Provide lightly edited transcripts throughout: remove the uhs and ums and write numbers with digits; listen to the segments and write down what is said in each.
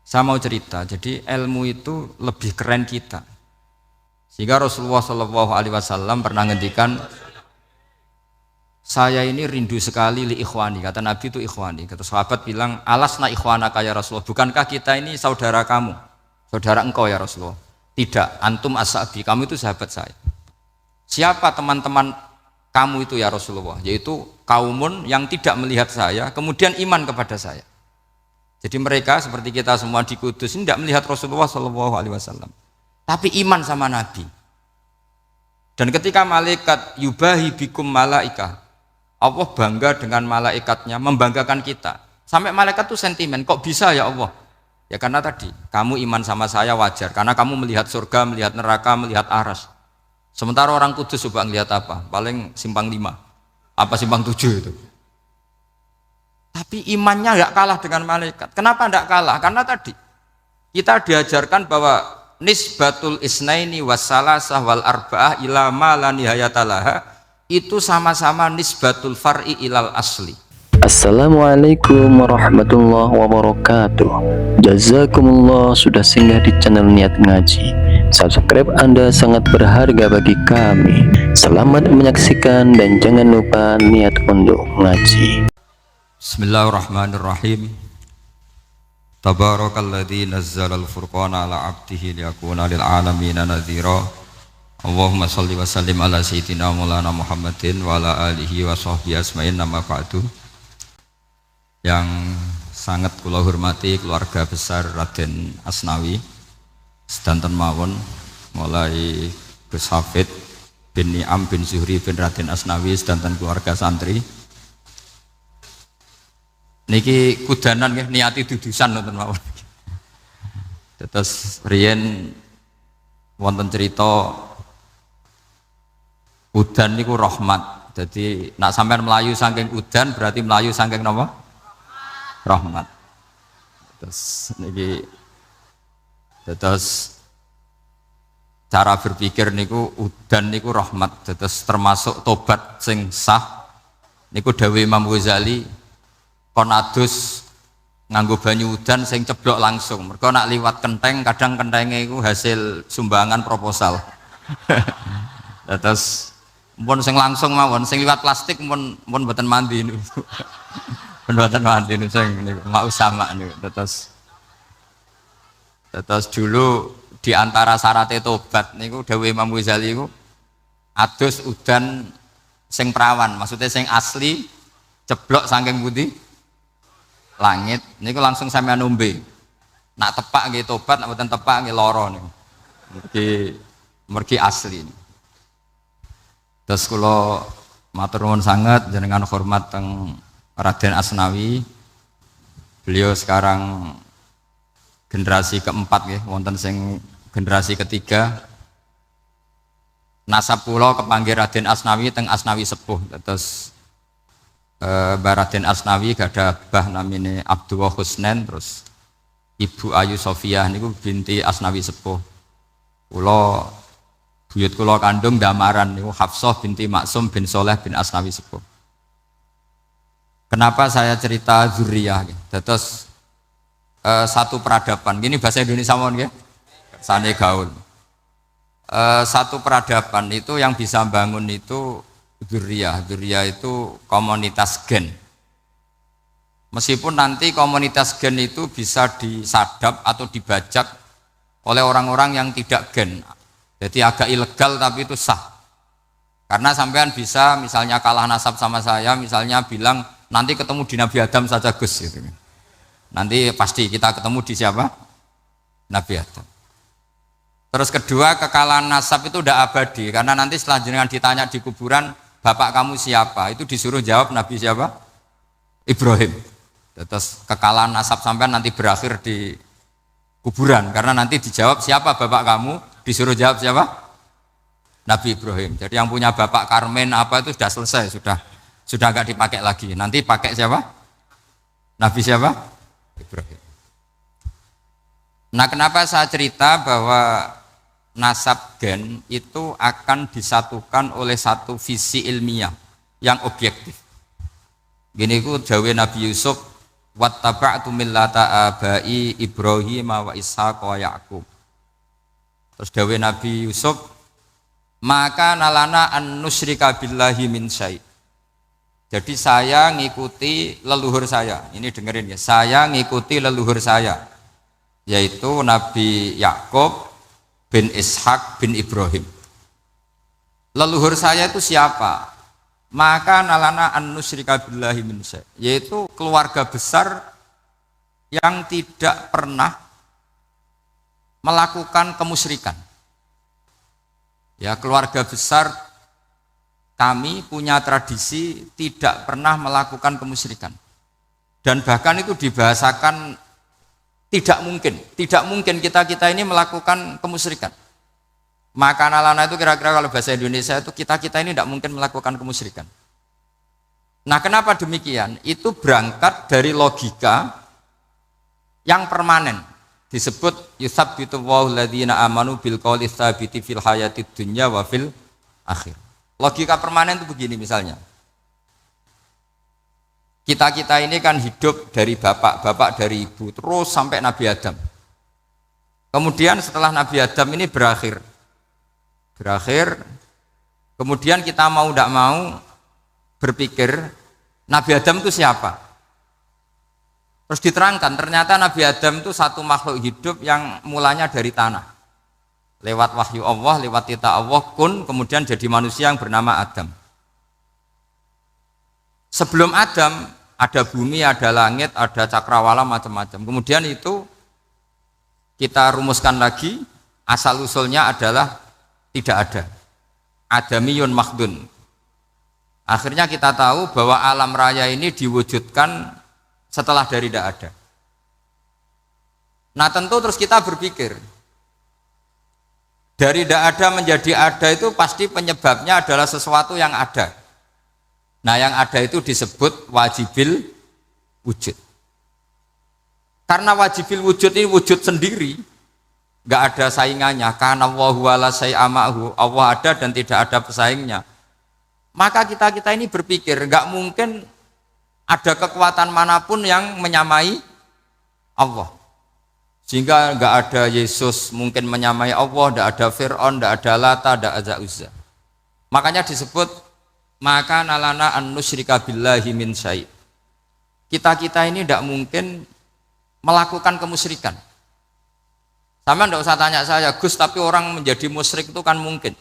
Saya mau cerita, jadi ilmu itu lebih keren kita. Sehingga Rasulullah Shallallahu Alaihi Wasallam pernah ngendikan, saya ini rindu sekali li ikhwani, kata Nabi itu ikhwani. Kata sahabat bilang, alasna ikhwanaka ya Rasulullah, bukankah kita ini saudara kamu, saudara engkau ya Rasulullah? Tidak, antum ashabi, kamu itu sahabat saya. Siapa teman-teman kamu itu ya Rasulullah? Yaitu kaumun yang tidak melihat saya, kemudian iman kepada saya. Jadi mereka seperti kita semua di Kudus ini tidak melihat Rasulullah Shallallahu Alaihi Wasallam, tapi iman sama Nabi. Dan ketika malaikat yubahi bikum malaika, Allah bangga dengan malaikatnya, membanggakan kita. Sampai malaikat tuh sentimen, kok bisa ya Allah? Ya karena tadi, kamu iman sama saya wajar, karena kamu melihat surga, melihat neraka, melihat aras. Sementara orang Kudus coba ngelihat apa? Paling simpang 5, apa simpang 7 itu. Tapi imannya nggak kalah dengan malaikat. Kenapa nggak kalah? Karena tadi kita diajarkan bahwa nisbatul isnaini wassalasah wal arba'ah ila ma la nihayatalaha itu sama-sama nisbatul far'i ilal asli. Assalamualaikum warahmatullahi wabarakatuh. Jazakumullah sudah singgah di channel Niat Ngaji. Subscribe Anda sangat berharga bagi kami. Selamat menyaksikan dan jangan lupa niat untuk ngaji. Bismillahirrahmanirrahim. Tabarakalladzi nazzalal furqana ala 'abdihi liyakuna lil 'alamin nadhira. Allahumma shalli wa sallim ala sayyidina Maulana Muhammadin wa ala alihi wa sahbihi asma'in nama ba'du. Yang sangat kula hormati keluarga besar Raden Asnawi sedanten mawon, mulai Gus Hafid bin Ni'am bin Zuhri bin Raden Asnawi sedanten keluarga santri. Niki kudanan nggih niati dudusan nonton mawon. Terus riyen wonten cerita udan niku rahmat. Jadi nak sampean melayu saking udan berarti melayu saking napa? Rahmat. Terus niki terus cara berpikir niku udan niku rahmat. Terus termasuk tobat sing sah niku dawuh Imam Ghazali, kon adus nganggo banyu udan sing ceblok langsung. Mergo nak liwat kenteng kadang kentenge iku hasil sumbangan proposal. Terus mun sing langsung mawon, sing liwat plastik mun mboten mandi niku. Mboten mandi niku sing niku mau sama niku. Terus dulu di antara syarat tobat niku dawuh Imam Ghazali niku adus udan sing perawan, maksudnya sing asli ceblok saking putih langit niku langsung sampean nombe. Nak tepak nggih tobat, nak mboten tepak nggih lara niku. Mergi asli. Terus kula matur nuwun sanget jenengan hormat teng Raden Asnawi. Beliau sekarang generasi keempat nggih, wonten sing generasi ketiga. Nasab kula kepanggih Raden Asnawi teng Asnawi sepuh. Terus Raden Asnawi gada bah namine Abdullah Husnen, terus Ibu Ayu Sofiyah niku binti Asnawi sepuh. Kula buyut kula kandung damaran niku Hafsah binti Maksum bin Soleh bin Asnawi sepuh. Kenapa saya cerita zuriyah? Terus satu peradaban. Gini bahasa Indonesia mohon nggih. Sane gaul. Satu peradaban itu yang bisa bangun itu Dzurriyah itu komunitas gen. Meskipun nanti komunitas gen itu bisa disadap atau dibajak oleh orang-orang yang tidak gen. Jadi agak ilegal tapi itu sah. Karena sampean bisa misalnya kalah nasab sama saya, misalnya bilang nanti ketemu di Nabi Adam saja Gus gitu. Nanti pasti kita ketemu di siapa? Nabi Adam. Terus kedua, kekalahan nasab itu tidak abadi, karena nanti setelah jenengan ditanya di kuburan, bapak kamu siapa? Itu disuruh jawab Nabi siapa? Ibrahim. Terus kekalahan nasab sampean nanti berakhir di kuburan, karena nanti dijawab siapa bapak kamu? Disuruh jawab siapa? Nabi Ibrahim. Jadi yang punya bapak Karmen apa itu sudah selesai, sudah nggak dipakai lagi. Nanti pakai siapa? Nabi siapa? Ibrahim. Nah, kenapa saya cerita bahwa nasab gen itu akan disatukan oleh satu visi ilmiah yang objektif. Gini ku dawuh Nabi Yusuf, wattaba'tu millata abai Ibrahim wa Ishaq wa Yaqub. Terus dawuh Nabi Yusuf, maka nalana an nusyrika billahi min syai'. Jadi saya ngikuti leluhur saya. Ini dengerin ya, saya ngikuti leluhur saya, yaitu Nabi Yakub bin Ishak bin Ibrahim. Leluhur saya itu siapa? Maka nalana an nusyrika billahi min syai', yaitu keluarga besar yang tidak pernah melakukan kemusyrikan. Ya, keluarga besar kami punya tradisi tidak pernah melakukan kemusyrikan. Dan bahkan itu dibahasakan tidak mungkin kita ini melakukan kemusyrikan. Maka nalana itu kira-kira kalau bahasa Indonesia itu kita ini tidak mungkin melakukan kemusyrikan. Nah, kenapa demikian? Itu berangkat dari logika yang permanen. Disebut yusabbitu Allahu alladziina aamanu bil qouli tsabiti fil hayatid dunya wa fil akhir. Logika permanen itu begini misalnya. Kita ini kan hidup dari bapak dari ibu terus sampai Nabi Adam. Kemudian setelah Nabi Adam ini berakhir. Kemudian kita mau tidak mau berpikir Nabi Adam itu siapa? Terus diterangkan, ternyata Nabi Adam itu satu makhluk hidup yang mulanya dari tanah. Lewat wahyu Allah, lewat titah Allah, kun, kemudian jadi manusia yang bernama Adam. Sebelum Adam, ada bumi, ada langit, ada cakrawala, macam-macam. Kemudian itu kita rumuskan lagi, asal usulnya adalah tidak ada. Adamiyun makhdun. Akhirnya kita tahu bahwa alam raya ini diwujudkan setelah dari tidak ada. Nah, tentu terus kita berpikir dari tidak ada menjadi ada itu pasti penyebabnya adalah sesuatu yang ada. Nah, yang ada itu disebut wajibil wujud. Karena wajibil wujud ini wujud sendiri, nggak ada saingannya. Karena Allahu wala syai'amahu, Allah ada dan tidak ada pesaingnya. Maka kita ini berpikir nggak mungkin ada kekuatan manapun yang menyamai Allah. Sehingga nggak ada Yesus mungkin menyamai Allah, nggak ada Fir'aun, nggak ada Lata, nggak ada Uzza. Makanya disebut maka nalana an nusyrika billahi min syai'. Kita ini tidak mungkin melakukan kemusyrikan. Sama nggak usah tanya saya, Gus, tapi orang menjadi musyrik itu kan mungkin.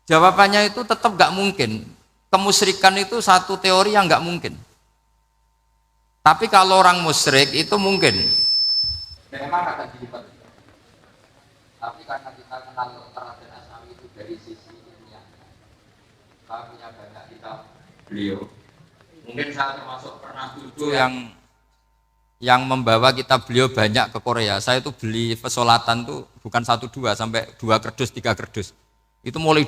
Jawabannya itu tetap nggak mungkin. Kemusyrikan itu satu teori yang nggak mungkin. Tapi kalau orang musyrik itu mungkin. Memang akan dilipat. Tapi karena kita kenal Raden Asnawi itu dari sisi ilmiah, kita punya banyak kitab beliau. Mungkin saya termasuk pernah dulu yang membawa kitab beliau banyak ke Korea. Saya itu beli pesolatan tuh bukan 1 2 sampai 2 kerdus 3 kerdus. Itu mulai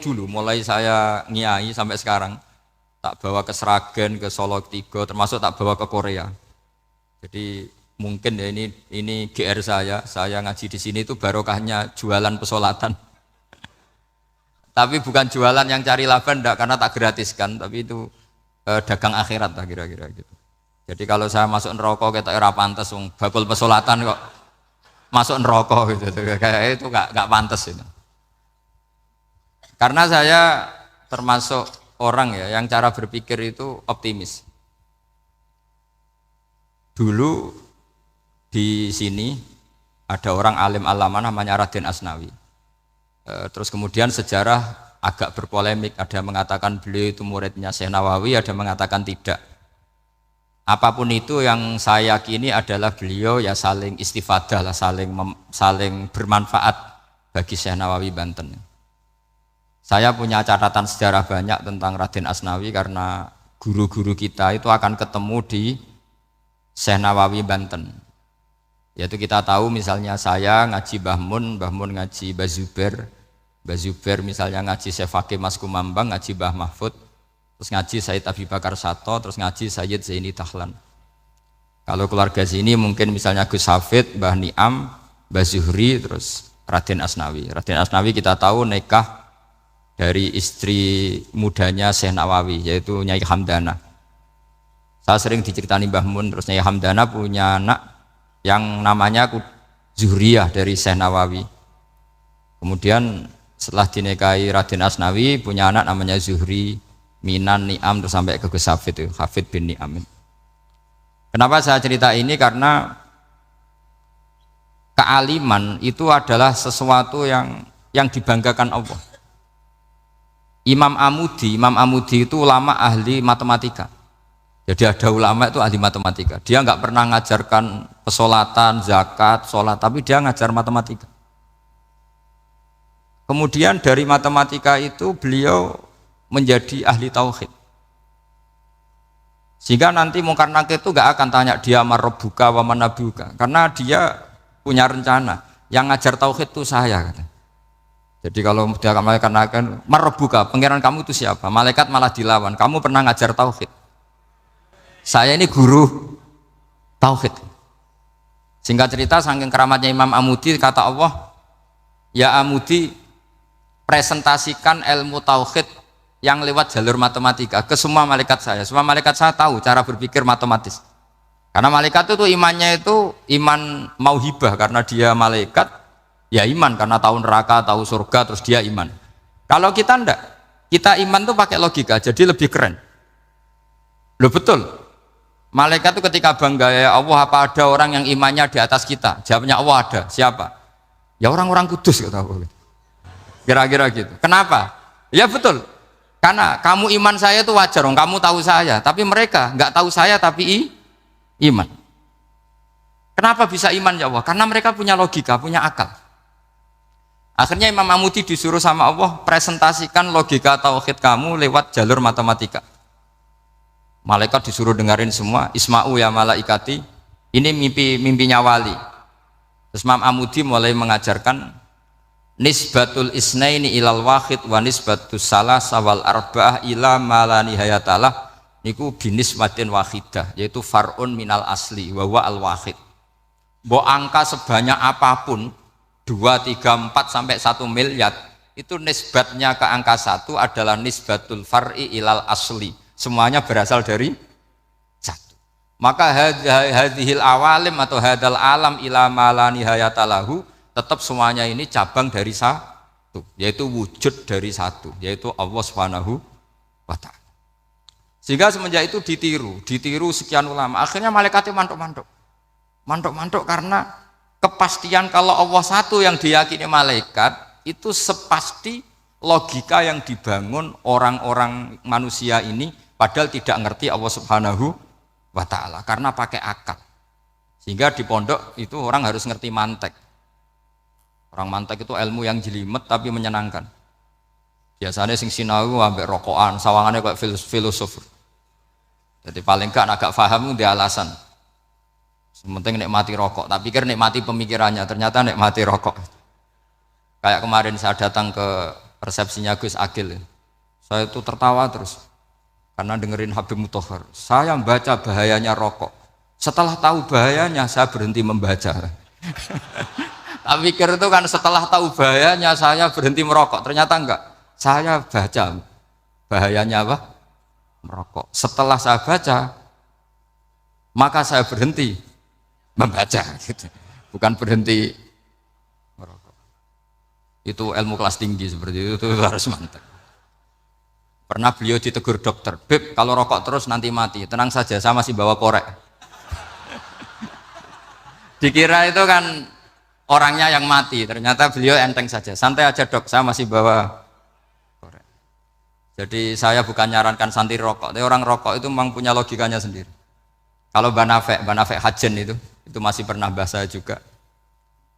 saya ngiai sampai sekarang. Tak bawa ke Sragen, ke Solo Tigo, termasuk tak bawa ke Korea. Jadi mungkin ya ini GR saya ngaji di sini itu barokahnya jualan pesolatan. Tapi bukan jualan yang cari laba enggak, karena tak gratiskan, tapi itu dagang akhirat lah kira-kira gitu. Jadi kalau saya masuk neraka kita ora pantes wong bakul pesolatan kok masuk neraka gitu. Kayak itu enggak pantes itu. Karena saya termasuk orang ya yang cara berpikir itu optimis. Dulu di sini ada orang alim alama namanya Raden Asnawi. Terus kemudian sejarah agak berpolemik, ada yang mengatakan beliau itu muridnya Syekh Nawawi, ada yang mengatakan tidak. Apapun itu yang saya yakini adalah beliau ya saling istifadah lah, saling bermanfaat bagi Syekh Nawawi Banten. Saya punya catatan sejarah banyak tentang Raden Asnawi karena guru-guru kita itu akan ketemu di Syekh Nawawi Banten. Yaitu kita tahu misalnya saya ngaji Mbah Mun ngaji Mbah Zubair misalnya ngaji Syekh Fakih Mas Kumambang, ngaji Mbah Mahfud, terus ngaji Sayyid Abi Bakar Sato, terus ngaji Sayyid Zaini Dahlan. Kalau keluarga sini mungkin misalnya Gus Hafid, Mbah Niam, Mbah Zuhri, terus Raden Asnawi. Raden Asnawi kita tahu nikah dari istri mudanya Syekh Nawawi, yaitu Nyai Hamdana. Saya sering diceritani Mbah Mun, terus Nyai Hamdana punya anak yang namanya Zuhriyah dari Syekh Nawawi. Kemudian setelah dinikahi Raden Asnawi punya anak namanya Zuhri, Minan, Ni'am, terus sampai ke Gus Hafid itu, Hafid bin Ni'am. Kenapa saya cerita ini? Karena kealiman itu adalah sesuatu yang dibanggakan Allah. Imam Amudi itu ulama ahli matematika. Jadi ada ulama itu ahli matematika. Dia nggak pernah ngajarkan pesolatan, zakat, sholat, tapi dia ngajar matematika. Kemudian dari matematika itu beliau menjadi ahli tauhid. Sehingga nanti Mungkar Nakir itu nggak akan tanya dia marabbuka wa manabuka, karena dia punya rencana. Yang ngajar tauhid itu saya. Kata. Jadi kalau dia malaikat akan marabbuka, pangeran kamu itu siapa? Malaikat malah dilawan. Kamu pernah ngajar tauhid? Saya ini guru tauhid. Singkat cerita, saking keramatnya Imam Amudi, kata Allah, ya Amudi, presentasikan ilmu tauhid yang lewat jalur matematika ke semua malaikat saya. Semua malaikat saya tahu cara berpikir matematis. Karena malaikat itu imannya itu iman mauhibah, karena dia malaikat, ya iman karena tahu neraka, tahu surga, terus dia iman. Kalau kita enggak, kita iman tuh pakai logika, jadi lebih keren. Loh betul. Malaikat itu ketika bangga, ya Allah, apa ada orang yang imannya di atas kita? Jawabnya Allah ada. Siapa? Ya orang-orang kudus, kata Allah. Kira-kira gitu. Kenapa? Ya betul. Karena kamu iman saya itu wajar, kamu tahu saya, tapi mereka nggak tahu saya tapi iman. Kenapa bisa iman ya Allah? Karena mereka punya logika, punya akal. Akhirnya Imam Amudi disuruh sama Allah presentasikan logika tauhid kamu lewat jalur matematika. Malaikat disuruh dengerin semua, Isma'u ya malaikati, ini mimpinya wali. Terus Imam Amudi mulai mengajarkan nisbatul isnaini ilal wahid wa nisbatus salasa wal arba'ah ila ma la nihayatalah, niku binisbatin wahidah, yaitu far'un minal asli wa huwa al wahid. Mbok angka sebanyak apapun 2, 3, 4 sampai 1 miliar itu nisbatnya ke angka 1 adalah nisbatul far'i ilal asli. Semuanya berasal dari 1. Maka hadhil awalim atau hadal alam ila ma la nihayatalahu, tetap semuanya ini cabang dari 1, yaitu wujud dari 1, yaitu Allah Subhanahu wa ta'ala. Sehingga semenjak itu ditiru sekian ulama. Akhirnya malaikatnya mantuk karena kepastian kalau Allah 1 yang diyakini malaikat itu sepasti logika yang dibangun orang-orang manusia ini, padahal tidak ngerti Allah Subhanahu wa ta'ala karena pakai akal. Sehingga di pondok itu orang harus ngerti mantek. Orang mantek itu ilmu yang jelimet tapi menyenangkan. Biasanya sing sinau ambek rokokan, sawangannya kayak filosof. Jadi paling enggak agak paham dia alasan. Sementing nikmati rokok, tapi pikir nikmati pemikirannya, ternyata nikmati rokok. Kayak kemarin saya datang ke resepsinya Gus Agil, saya itu tertawa terus karena dengerin Habib Mutahar. Saya membaca bahayanya rokok, setelah tahu bahayanya saya berhenti membaca. Tak pikir itu kan setelah tahu bahayanya saya berhenti merokok, ternyata enggak. Saya baca bahayanya apa? Merokok. Setelah saya baca, maka saya berhenti membaca, gitu. Bukan berhenti merokok. Itu ilmu kelas tinggi seperti itu harus mantap. Pernah beliau ditegur dokter, Beb, kalau rokok terus nanti mati. Tenang saja, saya masih bawa korek. Dikira itu kan orangnya yang mati, ternyata beliau enteng saja. Santai aja dok, saya masih bawa korek. Jadi saya bukan nyarankan santri rokok, tapi orang rokok itu memang punya logikanya sendiri. Kalau Banafek Hajen itu masih pernah bahasa juga.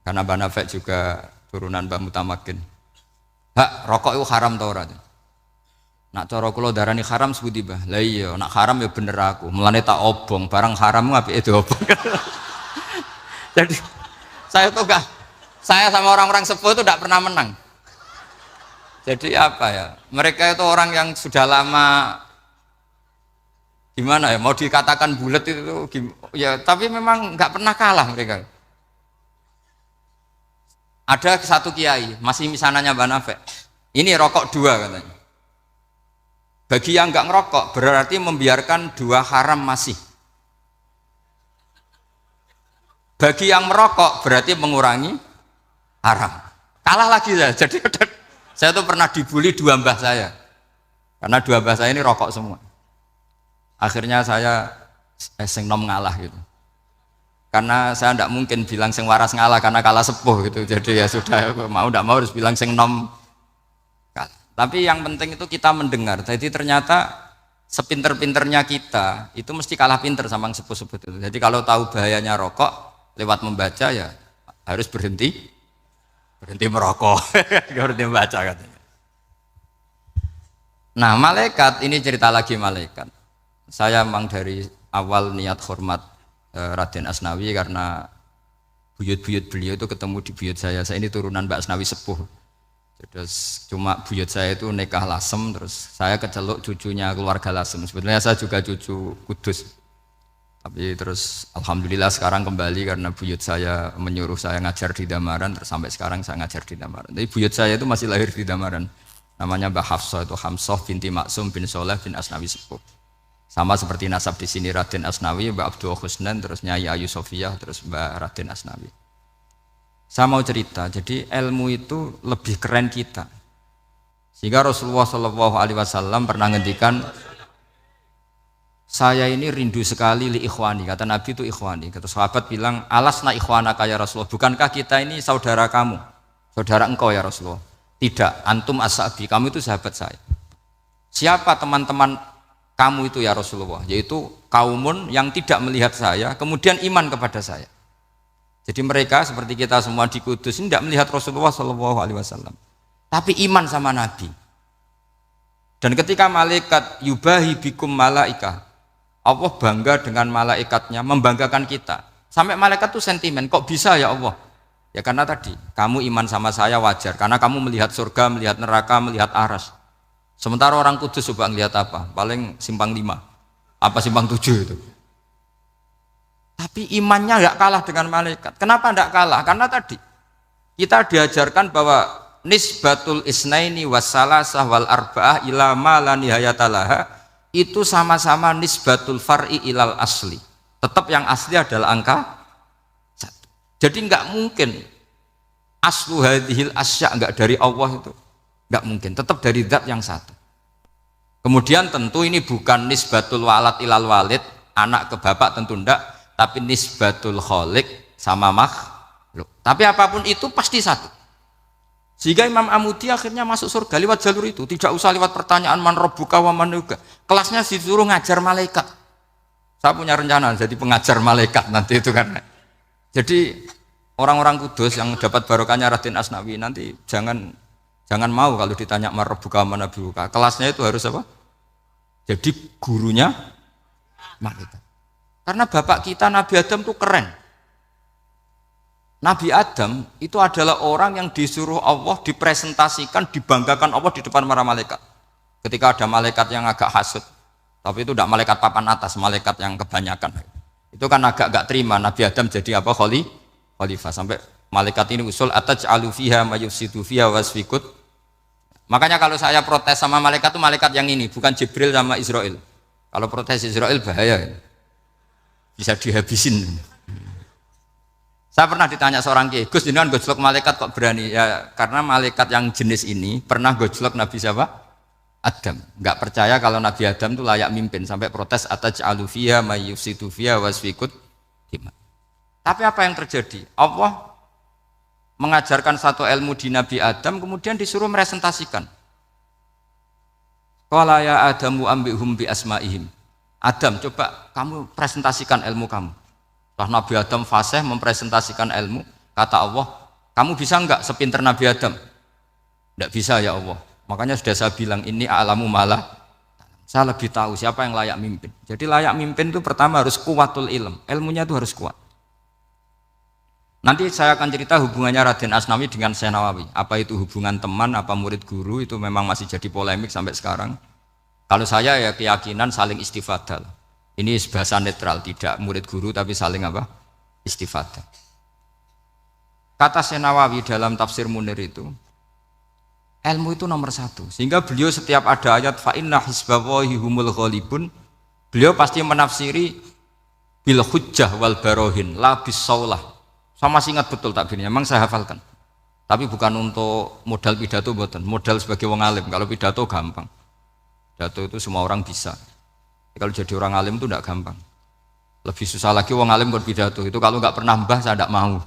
Karena Banafek juga turunan Mbah Mutamakin. Hak, rokok itu haram tau ora? Nak cara kula darani haram sebuti bah. Lah iya, nak haram ya bener aku. Mulane tak obong, barang haram apike diobong. Jadi saya tuh saya sama orang-orang sepuh itu tidak pernah menang. Jadi apa ya? Mereka itu orang yang sudah lama gimana ya? Mau dikatakan bulat itu ya, tapi memang nggak pernah kalah mereka. Ada satu kiai masih misananya Mbah Nafek. Ini rokok 2 katanya. Bagi yang enggak ngerokok berarti membiarkan dua haram masih. Bagi yang merokok berarti mengurangi haram. Kalah lagi saya. Jadi saya tuh pernah dibully dua mbah saya. Karena dua mbah saya ini rokok semua. Akhirnya saya sing nom ngalah gitu. Karena saya tidak mungkin bilang sing waras ngalah karena kalah sepuh gitu. Jadi ya sudah mau tidak mau harus bilang sing nom. Tapi yang penting itu kita mendengar. Jadi ternyata sepinter-pinternya kita itu mesti kalah pinter sama yang sepuh-sepuh itu. Jadi kalau tahu bahayanya rokok lewat membaca ya harus berhenti merokok. Berhenti membaca katanya. Nah malaikat ini cerita lagi malaikat. Saya memang dari awal niat hormat Raden Asnawi karena buyut-buyut beliau itu ketemu di buyut saya. Saya ini turunan Mbak Asnawi sepuh. Terus cuma buyut saya itu nikah Lasem, terus saya keceluk cucunya keluarga Lasem. Sebetulnya saya juga cucu Kudus. Tapi terus alhamdulillah sekarang kembali karena buyut saya menyuruh saya ngajar di Damaran, terus sampai sekarang saya ngajar di Damaran. Tapi buyut saya itu masih lahir di Damaran. Namanya Mbak Hafsah, itu Hamsah binti Maksum bin Soleh bin Asnawi sepuh. Sama seperti nasab di sini Raden Asnawi, Mbak Abdul Husnan, terus Nyai Ayu Sofiyah, terus Mbak Raden Asnawi. Saya mau cerita, jadi ilmu itu lebih keren kita. Sehingga Rasulullah SAW pernah ngendikan, saya ini rindu sekali li ikhwani. Kata Nabi itu ikhwani. Kata sahabat bilang, alasna ikhwanaka ya Rasulullah. Bukankah kita ini saudara kamu, saudara engkau ya Rasulullah? Tidak, antum ashabi, kamu itu sahabat saya. Siapa teman-teman kamu itu ya Rasulullah? Yaitu kaumun yang tidak melihat saya, kemudian iman kepada saya. Jadi mereka seperti kita semua di Kudus ini tidak melihat Rasulullah SAW, tapi iman sama Nabi. Dan ketika malaikat yubahi bikum malaika, Allah bangga dengan malaikatnya, membanggakan kita. Sampai malaikat tuh sentimen, kok bisa ya Allah? Ya karena tadi, kamu iman sama saya wajar, karena kamu melihat surga, melihat neraka, melihat aras. Sementara orang Kudus coba ngelihat apa? Paling simpang 5, apa simpang 7 itu. Tapi imannya enggak kalah dengan malaikat. Kenapa enggak kalah? Karena tadi kita diajarkan bahwa nisbatul isnaini wassalasah wal arba'ah ila ma la nihayatalaha itu sama-sama nisbatul far'i ilal asli. Tetap yang asli adalah angka 1. Jadi enggak mungkin aslu hadhil asya enggak dari Allah itu. Enggak mungkin, tetap dari zat yang satu. Kemudian tentu ini bukan nisbatul walad ilal walid, anak ke bapak tentu enggak. Tapi nisbatul khaliq sama makhluk. Tapi apapun itu pasti satu. Sehingga Imam Amudi akhirnya masuk surga lewat jalur itu. Tidak usah lewat pertanyaan man rabbuka wa man nuka. Kelasnya disuruh ngajar malaikat. Saya punya rencana jadi pengajar malaikat nanti itu kan. Jadi orang-orang Kudus yang dapat barokahnya Raden Asnawi nanti jangan mau kalau ditanya man rabbuka wa man nuka. Kelasnya itu harus apa? Jadi gurunya malaikat. Karena bapak kita Nabi Adam itu keren. Nabi Adam itu adalah orang yang disuruh Allah dipresentasikan, dibanggakan Allah di depan para malaikat. Ketika ada malaikat yang agak hasut, tapi itu tidak malaikat papan atas, malaikat yang kebanyakan. Itu kan agak terima Nabi Adam jadi apa? Khalifah. Sampai malaikat ini usul ataj'alu fiha mayufsidu fiha wasfikut. Makanya kalau saya protes sama malaikat itu malaikat yang ini, bukan Jibril sama Israel. Kalau protes Israel bahaya. Bisa dihabisin. Saya pernah ditanya seorang kiai, Gus jenengan gojlok malaikat kok berani? Ya karena malaikat yang jenis ini pernah gojlok Nabi siapa? Adam. Enggak percaya kalau Nabi Adam itu layak mimpin sampai protes ataj'alu fiha may yufsidu fiha wasfikut. Tapi apa yang terjadi? Allah mengajarkan satu ilmu di Nabi Adam kemudian disuruh meresentasikan. Qala ya Adamu ambihum bi asmaihim. Adam, coba kamu presentasikan ilmu kamu. Setelah Nabi Adam fasih mempresentasikan ilmu, kata Allah, kamu bisa enggak sepinter Nabi Adam? Enggak bisa ya Allah. Makanya sudah saya bilang, ini a'lamu malah. Saya lebih tahu siapa yang layak mimpin. Jadi layak mimpin itu pertama harus kuwatul ilm. Ilmunya itu harus kuat. Nanti saya akan cerita hubungannya Raden Asnawi dengan Syekh Nawawi. Apa itu hubungan teman, apa murid guru, itu memang masih jadi polemik sampai sekarang. Kalau saya ya keyakinan saling istifadah. Ini bahasa netral, tidak murid guru tapi saling apa? Istifadah. Kata Syekh Nawawi dalam tafsir Munir itu, ilmu itu nomor satu. Sehingga beliau setiap ada ayat fa inna hizballahi humul ghalibun, beliau pasti menafsiri bil hujjah wal barohin la bis saulah. Saya masih ingat betul takbirnya, memang saya hafalkan. Tapi bukan untuk modal pidato, bukan modal sebagai wong alim. Kalau pidato gampang, pidato itu semua orang bisa. Kalau jadi orang alim itu tidak gampang. Lebih susah lagi wong alim berpidato. Itu kalau nggak pernah mbah saya tidak mau.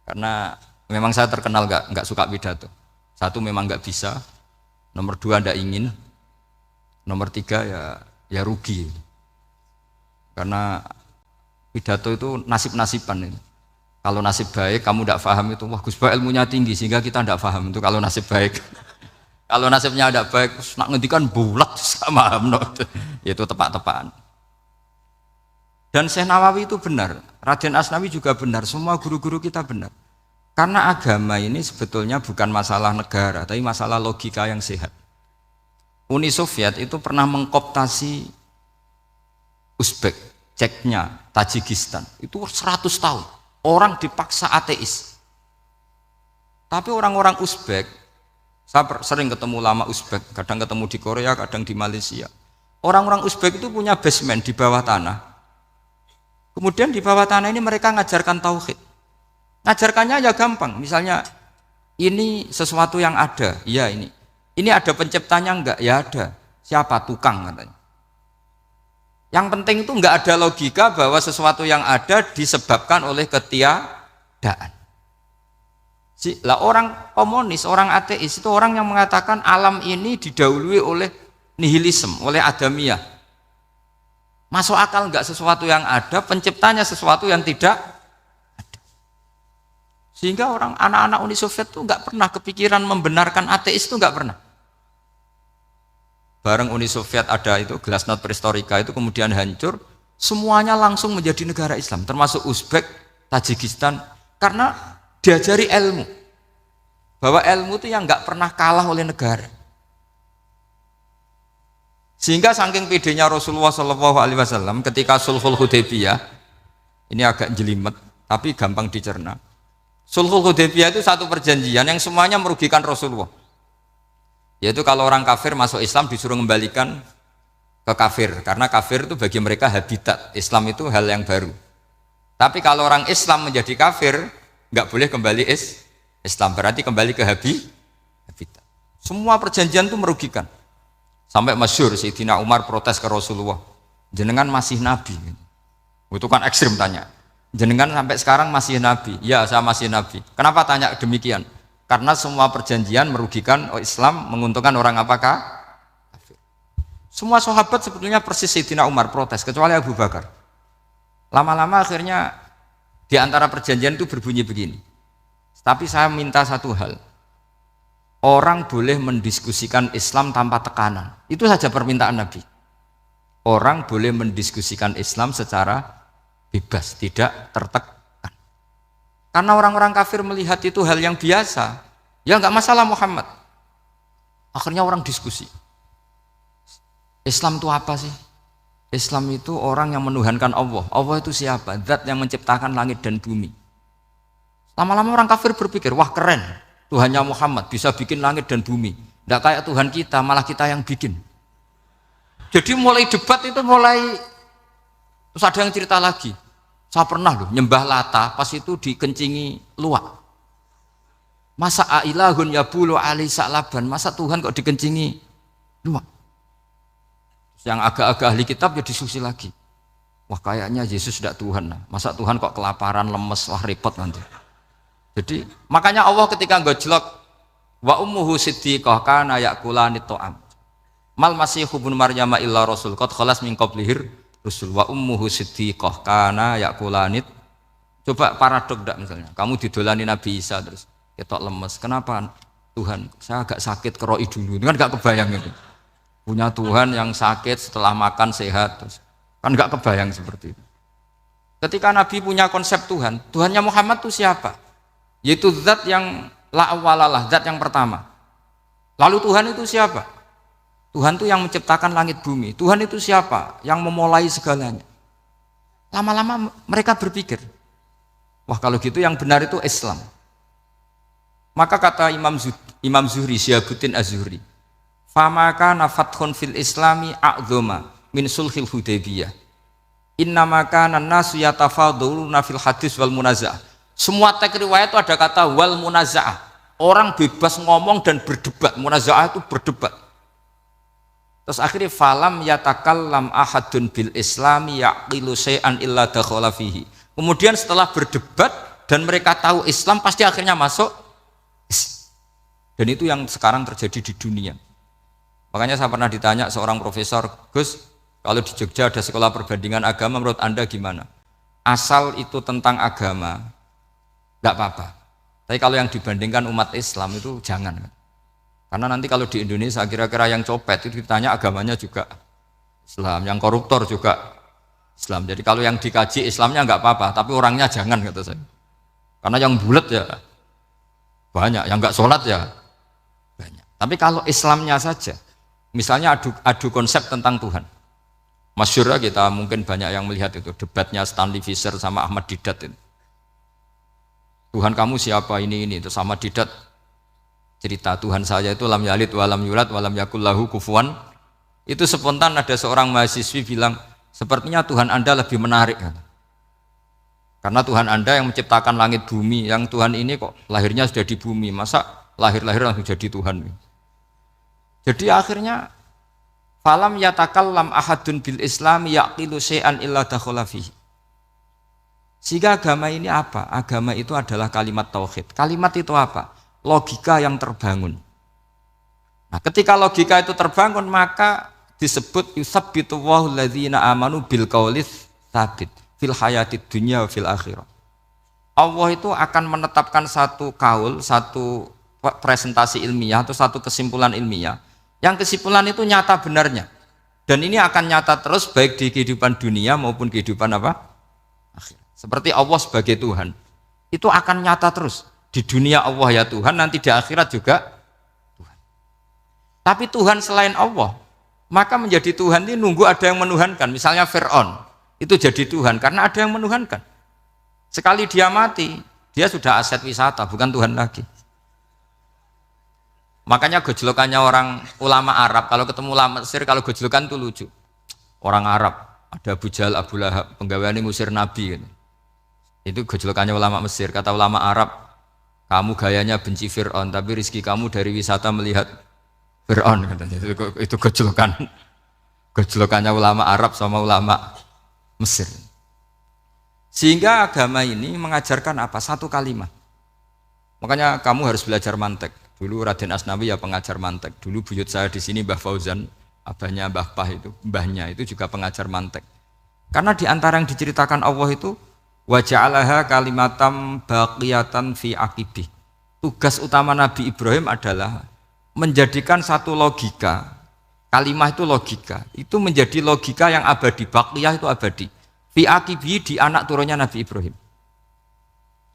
Karena memang saya terkenal nggak suka pidato. Satu memang nggak bisa. Nomor dua tidak ingin. Nomor tiga ya rugi. Karena pidato itu nasib-nasiban ini. Kalau nasib baik kamu tidak paham itu, wah Gus Ba ilmunya tinggi sehingga kita tidak paham itu kalau nasib baik. Kalau nasibnya tidak baik, nak ngendikan bulat sama paham, itu tepak-tepakan. Dan Syekh Nawawi itu benar, Raden Asnawi juga benar, semua guru-guru kita benar. Karena agama ini sebetulnya bukan masalah negara, tapi masalah logika yang sehat. Uni Soviet itu pernah mengkooptasi Uzbek, Ceknya, Tajikistan, itu 100 tahun. Orang dipaksa ateis. Tapi orang-orang Uzbek, saya sering ketemu ulama Uzbek, kadang ketemu di Korea, kadang di Malaysia. Orang-orang Uzbek itu punya basement di bawah tanah. Kemudian di bawah tanah ini mereka ngajarkan tauhid. Ngajarkannya ya gampang. Misalnya ini sesuatu yang ada, ya ini. Ini ada penciptanya enggak? Ya ada. Siapa? Tukang katanya. Yang penting itu enggak ada logika bahwa sesuatu yang ada disebabkan oleh ketiadaan. Lah orang komunis, orang ateis itu orang yang mengatakan alam ini didahului oleh nihilisme, oleh adamiyah. Masuk akal enggak sesuatu yang ada, penciptanya sesuatu yang tidak ada. Sehingga orang anak-anak Uni Soviet itu enggak pernah kepikiran membenarkan ateis, itu enggak pernah. Bareng Uni Soviet ada itu Glasnost Perestroika itu kemudian hancur, semuanya langsung menjadi negara Islam, termasuk Uzbek, Tajikistan, karena diajari ilmu. Bahwa ilmu itu yang enggak pernah kalah oleh negara. Sehingga saking pedenya Rasulullah SAW ketika Sulhul Hudaybiyah, ini agak jelimet tapi gampang dicerna. Sulhul Hudaybiyah itu satu perjanjian yang semuanya merugikan Rasulullah. Yaitu kalau orang kafir masuk Islam disuruh kembalikan ke kafir, karena kafir itu bagi mereka habitat, Islam itu hal yang baru. Tapi kalau orang Islam menjadi kafir, nggak boleh kembali Islam, berarti kembali ke habitat. Semua perjanjian itu merugikan. Sampai masyhur Sayyidina Umar protes ke Rasulullah, jenengan masih nabi. Itu kan ekstrim tanya, jenengan sampai sekarang masih nabi? Ya, saya masih nabi. Kenapa tanya demikian? Karena semua perjanjian merugikan Islam, menguntungkan orang apakah? Kafir. Semua sahabat sebetulnya persis Sayyidina Umar protes, kecuali Abu Bakar. Lama-lama akhirnya di antara perjanjian itu berbunyi begini. Tapi saya minta satu hal. Orang boleh mendiskusikan Islam tanpa tekanan. Itu saja permintaan Nabi. Orang boleh mendiskusikan Islam secara bebas, tidak tertekan. Karena orang-orang kafir melihat itu hal yang biasa. Ya enggak masalah Muhammad. Akhirnya orang diskusi. Islam itu apa sih? Islam itu orang yang menuhankan Allah. Allah itu siapa? Zat yang menciptakan langit dan bumi. Lama-lama orang kafir berpikir, wah keren. Tuhannya Muhammad bisa bikin langit dan bumi. Tidak kayak Tuhan kita, malah kita yang bikin. Jadi mulai debat itu terus ada yang cerita lagi. Saya pernah loh nyembah Lata, pas itu dikencingi luwak. Masa ailahun ya bulu ali sa'laban, masa Tuhan kok dikencingi luwak? Yang agak-agak ahli kitab ya diskusi lagi. Wah kayaknya Yesus tidak Tuhan. Masa Tuhan kok kelaparan, lemes, wah repot nanti. Jadi makanya Allah ketika ngejlok wa ummuhu siddiqah kana yakulani ta'am. Mal masih ibnu Maryam illa rasul qad khalas min qablihir rusul wa ummuhu siddiqah kana yakulani. Coba paradok enggak misalnya. Kamu didolani Nabi Isa terus ketok lemes. Kenapa Tuhan? Saya agak sakit keroi dulu. Kan enggak kebayang itu. Punya Tuhan yang sakit setelah makan sehat terus. Kan enggak kebayang seperti itu. Ketika Nabi punya konsep Tuhan, Tuhannya Muhammad itu siapa? Yaitu zat yang la awalalah, zat yang pertama. Lalu Tuhan itu siapa? Tuhan itu yang menciptakan langit bumi. Tuhan itu siapa? Yang memulai segalanya. Lama-lama mereka berpikir, wah kalau gitu yang benar itu Islam. Maka kata Imam Zuhri, Syihabuddin Az-Zuhri, fama kana fathun fil islami a'dhama min sulhil Hudaybiyah. Innama kana an-nasu yatafadhaluna fil hadis wal munaza'ah. Semua teks riwayat itu ada kata wal munaza'ah. Orang bebas ngomong dan berdebat. Munaza'ah itu berdebat. Terus akhirnya falam yatakallam ahadun bil islami yaqilu syai'an illa dakhala fihi. Kemudian setelah berdebat dan mereka tahu Islam, pasti akhirnya masuk. Dan itu yang sekarang terjadi di dunia. Makanya saya pernah ditanya seorang profesor, Gus, kalau di Jogja ada sekolah perbandingan agama, menurut Anda gimana? Asal itu tentang agama, enggak apa-apa. Tapi kalau yang dibandingkan umat Islam itu jangan. Karena nanti kalau di Indonesia kira-kira yang copet itu ditanya agamanya juga Islam, yang koruptor juga Islam. Jadi kalau yang dikaji Islamnya enggak apa-apa, tapi orangnya jangan, kata saya. Karena yang bulat ya banyak, yang enggak sholat ya banyak. Tapi kalau Islamnya saja, misalnya adu konsep tentang Tuhan. Masyhur kita mungkin banyak yang melihat itu debatnya Stanley Fischer sama Ahmad Didat itu. Tuhan kamu siapa ini itu sama Didat cerita Tuhan saya itu lam yalid walam yulad walam yakul lahu kufuwan. Itu spontan ada seorang mahasiswi bilang, sepertinya Tuhan Anda lebih menarik. Karena Tuhan Anda yang menciptakan langit bumi, yang Tuhan ini kok lahirnya sudah di bumi, masa lahir-lahir langsung jadi Tuhan. Jadi akhirnya falam yatakallam ahadun bil islam yaqilu syai'an illa dakhala fihi. Sehingga agama ini apa? Agama itu adalah kalimat tauhid. Kalimat itu apa? Logika yang terbangun. Nah, ketika logika itu terbangun, maka disebut yusabbitu wahul ladzina amanu bil qaulis tsabit fil hayatid dunya wa fil akhirah. Allah itu akan menetapkan satu kaul, satu presentasi ilmiah atau satu kesimpulan ilmiah. Yang kesimpulan itu nyata benarnya. Dan ini akan nyata terus baik di kehidupan dunia maupun kehidupan apa? Akhirat. Seperti Allah sebagai Tuhan. Itu akan nyata terus. Di dunia Allah ya Tuhan, nanti di akhirat juga Tuhan. Tapi Tuhan selain Allah, maka menjadi Tuhan ini nunggu ada yang menuhankan. Misalnya Fir'aun, itu jadi Tuhan karena ada yang menuhankan. Sekali dia mati, dia sudah aset wisata, bukan Tuhan lagi. Makanya gejolokannya orang ulama Arab, kalau ketemu ulama Mesir, kalau gejolokan itu lucu. Orang Arab, ada Abu Jahal, Abu Lahab, penggaweane ngusir Nabi. Gitu. Itu gejolokannya ulama Mesir. Kata ulama Arab, kamu gayanya benci Fir'aun, tapi rizki kamu dari wisata melihat Fir'aun. Itu gejolokannya ulama Arab sama ulama Mesir. Sehingga agama ini mengajarkan apa? Satu kalimat. Makanya kamu harus belajar mantek. Dulu Raden Asnawi ya pengajar mantek. Dulu buyut saya di sini Mbah Fauzan, abahnya Mbah Pah itu, mbahnya itu juga pengajar mantek. Karena di antara yang diceritakan Allah itu wa ja'alaha kalimatam baqiyatan fi aqibih. Tugas utama Nabi Ibrahim adalah menjadikan satu logika. Kalimah itu logika. Itu menjadi logika yang abadi, baqiyah itu abadi. Fi aqibih di anak turunnya Nabi Ibrahim.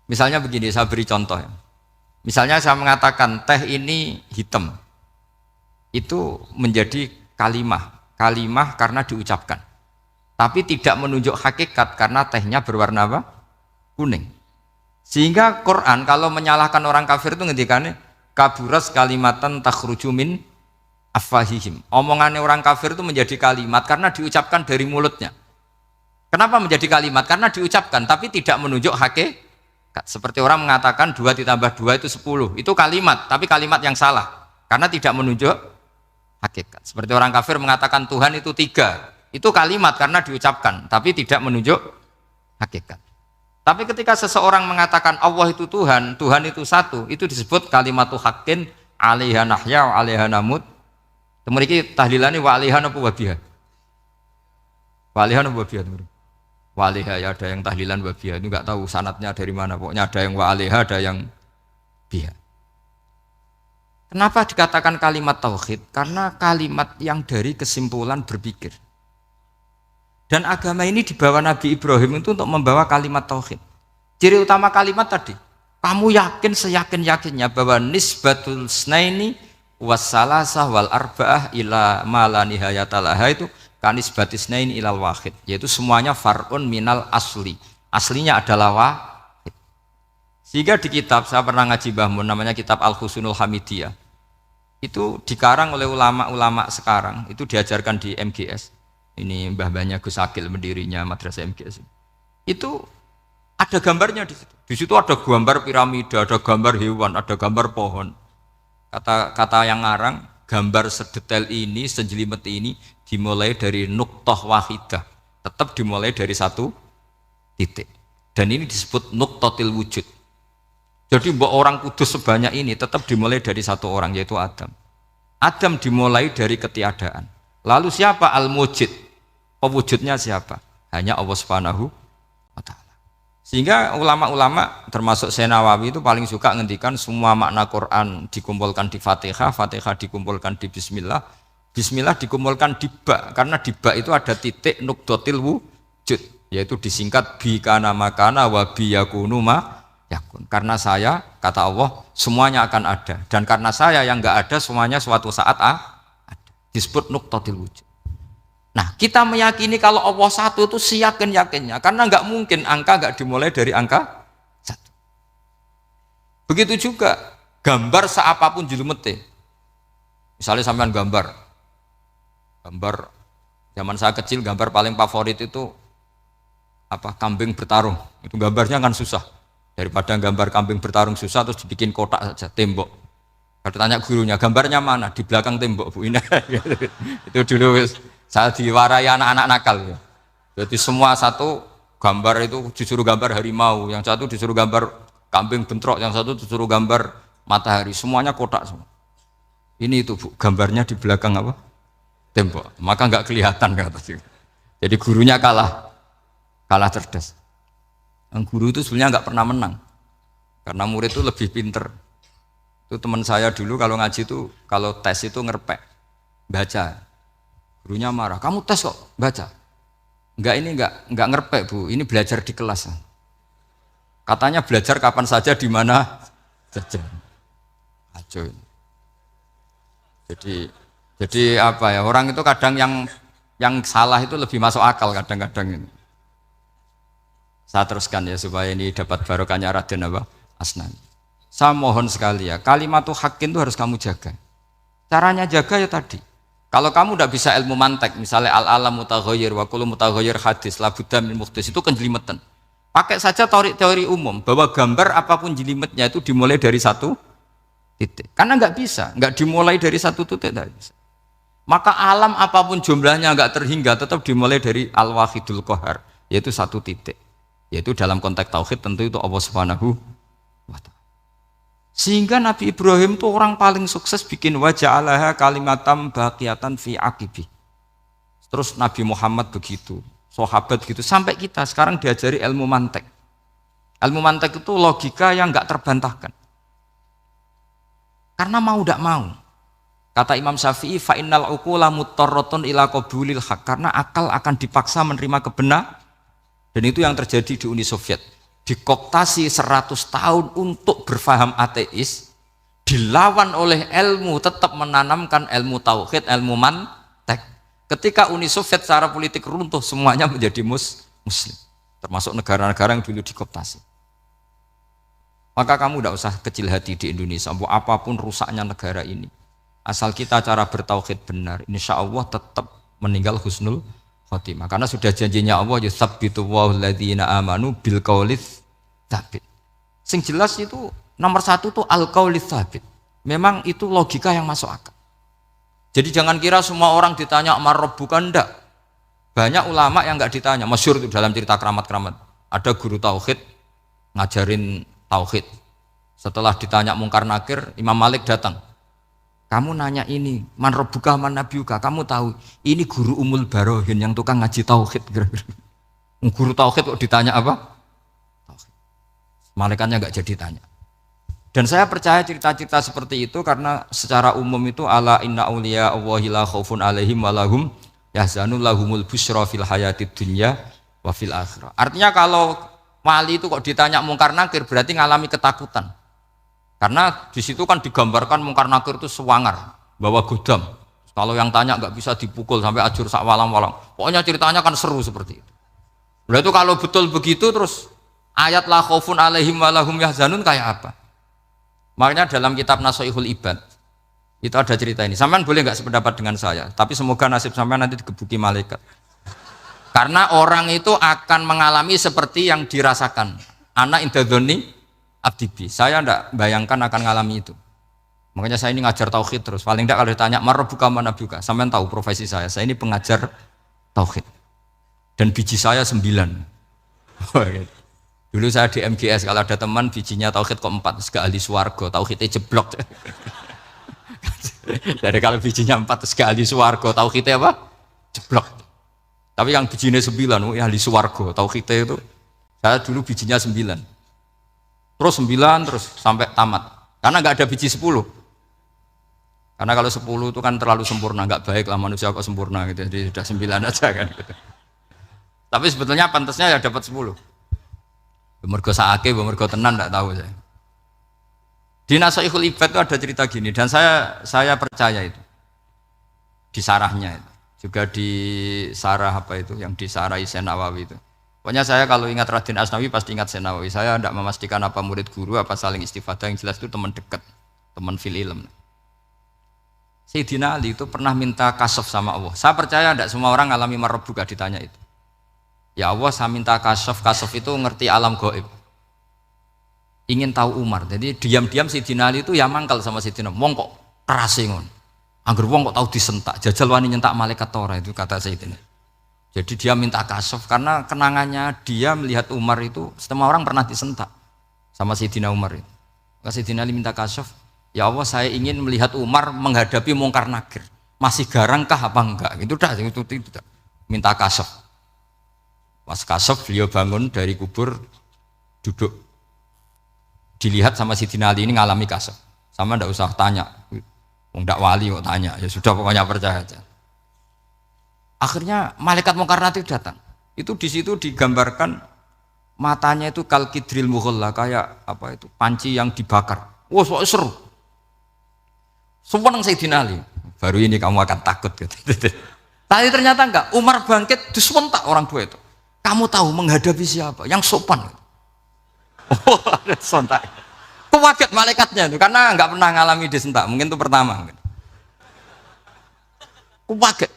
Misalnya begini, saya beri contoh ya. Misalnya saya mengatakan teh ini hitam, itu menjadi kalimah karena diucapkan, tapi tidak menunjuk hakikat karena tehnya berwarna apa? Kuning. Sehingga Quran kalau menyalahkan orang kafir itu ngendikannya kaburas kalimatan takhruju min afwahihim. Omongannya orang kafir itu menjadi kalimat karena diucapkan dari mulutnya. Kenapa menjadi kalimat? Karena diucapkan tapi tidak menunjuk hakikat. Seperti orang mengatakan 2 ditambah 2 itu 10. Itu kalimat, tapi kalimat yang salah. Karena tidak menunjuk hakikat. Seperti orang kafir mengatakan Tuhan itu 3. Itu kalimat karena diucapkan, tapi tidak menunjuk hakikat. Tapi ketika seseorang mengatakan Allah itu Tuhan, Tuhan itu satu, itu disebut kalimatu haqqin 'alaiha nahya wa 'alaiha namut. Temriki tahlilane wa 'alaiha napa wa biha. Wa 'alaiha napa wa biha. Waliha ya ada yang tahlilan wa biha, itu enggak tahu sanatnya dari mana, pokoknya ada yang wa alaiha, ada yang biha. Kenapa dikatakan kalimat tauhid? Karena kalimat yang dari kesimpulan berpikir. Dan agama ini dibawa Nabi Ibrahim itu untuk membawa kalimat tauhid. Ciri utama kalimat tadi, kamu yakin seyakin-yakinnya bahwa nisbatul snaini wassalasah wal arba'ah ila ma la nihayata laha itu kanisbatis nain ilal wahid, yaitu semuanya far'un minal asli. Aslinya adalah wahid. Sehingga di kitab, saya pernah ngaji Mbah Mun, namanya kitab Al-Husunul Hamidiyah. Itu dikarang oleh ulama-ulama sekarang, itu diajarkan di MGS. Ini mbah-mbahnya Gus Akil, pendirinya Madrasah MGS. Itu ada gambarnya di situ. Di situ ada gambar piramida, ada gambar hewan, ada gambar pohon. Kata yang ngarang, gambar sedetail ini, sejelimet ini dimulai dari nuqtah wahidah. Tetap dimulai dari satu titik. Dan ini disebut nuqtatil wujud. Jadi mbok orang kudus sebanyak ini tetap dimulai dari satu orang, yaitu Adam. Adam dimulai dari ketiadaan. Lalu siapa al-mujid? Pewujudnya siapa? Hanya Allah Subhanahu wa ta'ala. Sehingga ulama-ulama termasuk Syekh Nawawi itu paling suka ngendikan semua makna Quran dikumpulkan di Fatihah, Fatihah dikumpulkan di Bismillah, Bismillah dikumpulkan di ba, karena di ba itu ada titik nuqtatil wujud, yaitu disingkat bi kana makana wa bi yakunu ma yakun. Karena saya, kata Allah, semuanya akan ada, dan karena saya yang enggak ada, semuanya suatu saat ada. Disebut nuqtatil wujud. Nah, kita meyakini kalau Allah satu itu seyakin-yakinnya, karena enggak mungkin angka enggak dimulai dari angka satu. Begitu juga gambar seapapun jilumete. Misalnya sampean gambar zaman saya kecil, gambar paling favorit itu apa? Kambing bertarung. Itu gambarnya kan susah. Daripada gambar kambing bertarung susah terus dibikin kotak saja, tembok. Kalau tanya gurunya, gambarnya mana? Di belakang tembok, Bu. Ini itu dulu saya diwarai anak-anak nakal ya. Jadi semua satu gambar itu disuruh gambar harimau, yang satu disuruh gambar kambing bentrok, yang satu disuruh gambar matahari, semuanya kotak semua. Ini itu, Bu, gambarnya di belakang apa? Tembok. Maka enggak kelihatan kata sih. Jadi gurunya kalah cerdas. Yang guru itu sebenarnya nggak pernah menang, karena murid itu lebih pinter. Itu teman saya dulu kalau ngaji itu, kalau tes itu ngerpek, baca. Gurunya marah, kamu tes kok baca? Enggak ngerpek, Bu, ini belajar di kelas. Katanya belajar kapan saja, di mana saja. Aco. Jadi apa ya, orang itu kadang yang salah itu lebih masuk akal kadang-kadang ini. Saya teruskan ya supaya ini dapat barokahnya Raden apa? Asnan. Saya mohon sekali ya, kalimatul haqqin itu harus kamu jaga. Caranya jaga ya tadi. Kalau kamu tidak bisa ilmu mantek, misalnya al-alam mutaghayyir wa kullu mutaghayyir hadis la budda min muhdits, itu kan jelimetan. Pakai saja teori umum bahwa gambar apapun jelimetnya itu dimulai dari satu titik. Karena nggak dimulai dari satu titik, tidak bisa. Maka alam apapun jumlahnya nggak terhingga, tetap dimulai dari al-wahidul qahar, yaitu satu titik. Yaitu dalam konteks tauhid tentu itu Allah Subhanahu wa ta'ala. Sehingga Nabi Ibrahim itu orang paling sukses bikin waja'alaha kalimatam baqiyatan fi aqibi. Terus Nabi Muhammad begitu, sahabat gitu, sampai kita sekarang diajari ilmu mantek. Ilmu mantek itu logika yang enggak terbantahkan. Karena mau tidak mau. Kata Imam Syafi'i, fa innal uqula muttarratun ila qabulil haq, karena akal akan dipaksa menerima kebenaran. Dan itu yang terjadi di Uni Soviet. Dikooptasi 100 tahun untuk berfaham ateis, dilawan oleh ilmu, tetap menanamkan ilmu tauhid, ilmu mantek. Ketika Uni Soviet secara politik runtuh, semuanya menjadi muslim, termasuk negara-negara yang dulu dikooptasi. Maka kamu tidak usah kecil hati di Indonesia, apapun rusaknya negara ini, asal kita cara bertauhid benar, insya Allah tetap meninggal husnul khotimah. Karena sudah janjinya Allah, yusabbitu walladzina amanu bil qaulits tsabit. Sing jelas itu nomor satu tuh al qaulits tsabit. Memang itu logika yang masuk akal. Jadi jangan kira semua orang ditanya marrob, bukan, enggak. Banyak ulama yang enggak ditanya. Masyhur itu dalam cerita keramat-keramat. Ada guru tauhid ngajarin tauhid. Setelah ditanya mungkar nakir, Imam Malik datang. Kamu nanya ini, man rabbuka man nabiyuka, kamu tahu ini guru Umul Barohin yang tukang ngaji tauhid. Guru tauhid kok ditanya apa? Tauhid. Malaikatnya enggak jadi tanya. Dan saya percaya cerita-cerita seperti itu karena secara umum itu ala inna auliya Allahi la khaufun alaihim wa lahum yahzanun lahumul busyra fil hayatid dunya wa fil akhirah. Artinya kalau wali itu kok ditanya mungkar nakir berarti ngalami ketakutan. Karena di situ kan digambarkan mungkar nakir itu sewangar, bawa godam. Kalau yang tanya nggak bisa dipukul sampai ajur sak walang-walang. Pokoknya ceritanya kan seru seperti itu. Nah itu kalau betul begitu terus Ayat la khaufun alaihim wa lahum yahzanun kayak apa? Makanya dalam kitab Nashihul Ibad itu ada cerita ini. Sampean boleh nggak sependapat dengan saya, tapi semoga nasib sampean nanti digebuki malaikat. Karena orang itu akan mengalami seperti yang dirasakan. Ana indadzoni abdibi. Saya tidak bayangkan akan mengalami itu. Makanya saya ini ngajar tauhid terus. Paling tidak kalau ditanya marabbuka manabuka, sampean tahu profesi saya. Saya ini pengajar tauhid. Dan biji saya 9. Dulu saya di MGS kalau ada teman bijinya tauhid kok 4, terus gak ahli swarga, tauhidnya jeblok. Jadi kalau bijinya 4 terus gak ahli swarga, tauhidnya apa? Jeblok. Tapi yang bijinya 9, ahli swarga, tauhidnya itu saya dulu bijinya 9. Terus 9 terus sampai tamat. Karena nggak ada biji 10. Karena kalau 10 itu kan terlalu sempurna, nggak baik lah manusia kok sempurna gitu. Jadi sudah 9 aja kan gitu. Tapi sebetulnya pantasnya ya dapat 10. Mergo saake, mergo tenan enggak tahu saya. Di Nashihul Ibad itu ada cerita gini dan saya percaya itu. Di sarahnya itu. Juga di sarah apa itu yang disarahi Syekh Nawawi itu. Pokoknya saya kalau ingat Raden Asnawi pasti ingat Syekh Nawawi. Saya tidak memastikan apa murid guru apa saling istifadah, yang jelas itu teman dekat, teman fil ilm. Sayyidina Ali itu pernah minta kasaf sama Allah. Saya percaya tidak semua orang alami marabbuka ditanya itu. Ya Allah, saya minta kasaf itu ngerti alam gaib. Ingin tahu Umar. Jadi diam-diam Sayyidina Ali itu ya mangkal sama Sayyidina. Wong kok keras ngon. Angger wong kok tahu disentak. Jajal wani nyentak malaikat Tora itu kata Sayyidina. Jadi dia minta kasaf karena kenangannya dia melihat Umar itu semua orang pernah disentak sama Sayyidina Umar itu. Maka Sayyidina Ali minta kasaf. Ya Allah, saya ingin melihat Umar menghadapi Mungkar Nakir. Masih garangkah apa enggak? Itu dah itu tidak. Minta kasaf. Pas kasaf beliau bangun dari kubur, duduk, dilihat sama Sayyidina Ali ini ngalami kasaf. Sama ndak usah tanya, ndak wali kok tanya, ya sudah pokoknya percaya aja. Akhirnya malaikat Mungkar Nakir datang. Itu di situ digambarkan matanya itu kalkidril mughalla, kayak apa itu panci yang dibakar. Wah, seru. Sumpah Sayyidina Ali. Baru ini kamu akan takut gitu. Tapi ternyata enggak. Umar bangkit disewentak orang tua itu. Kamu tahu menghadapi siapa? Yang sopan. Oh, ada sontak. Kewaget malaikatnya itu karena nggak pernah ngalami disentak. Mungkin itu pertama. Kewaget.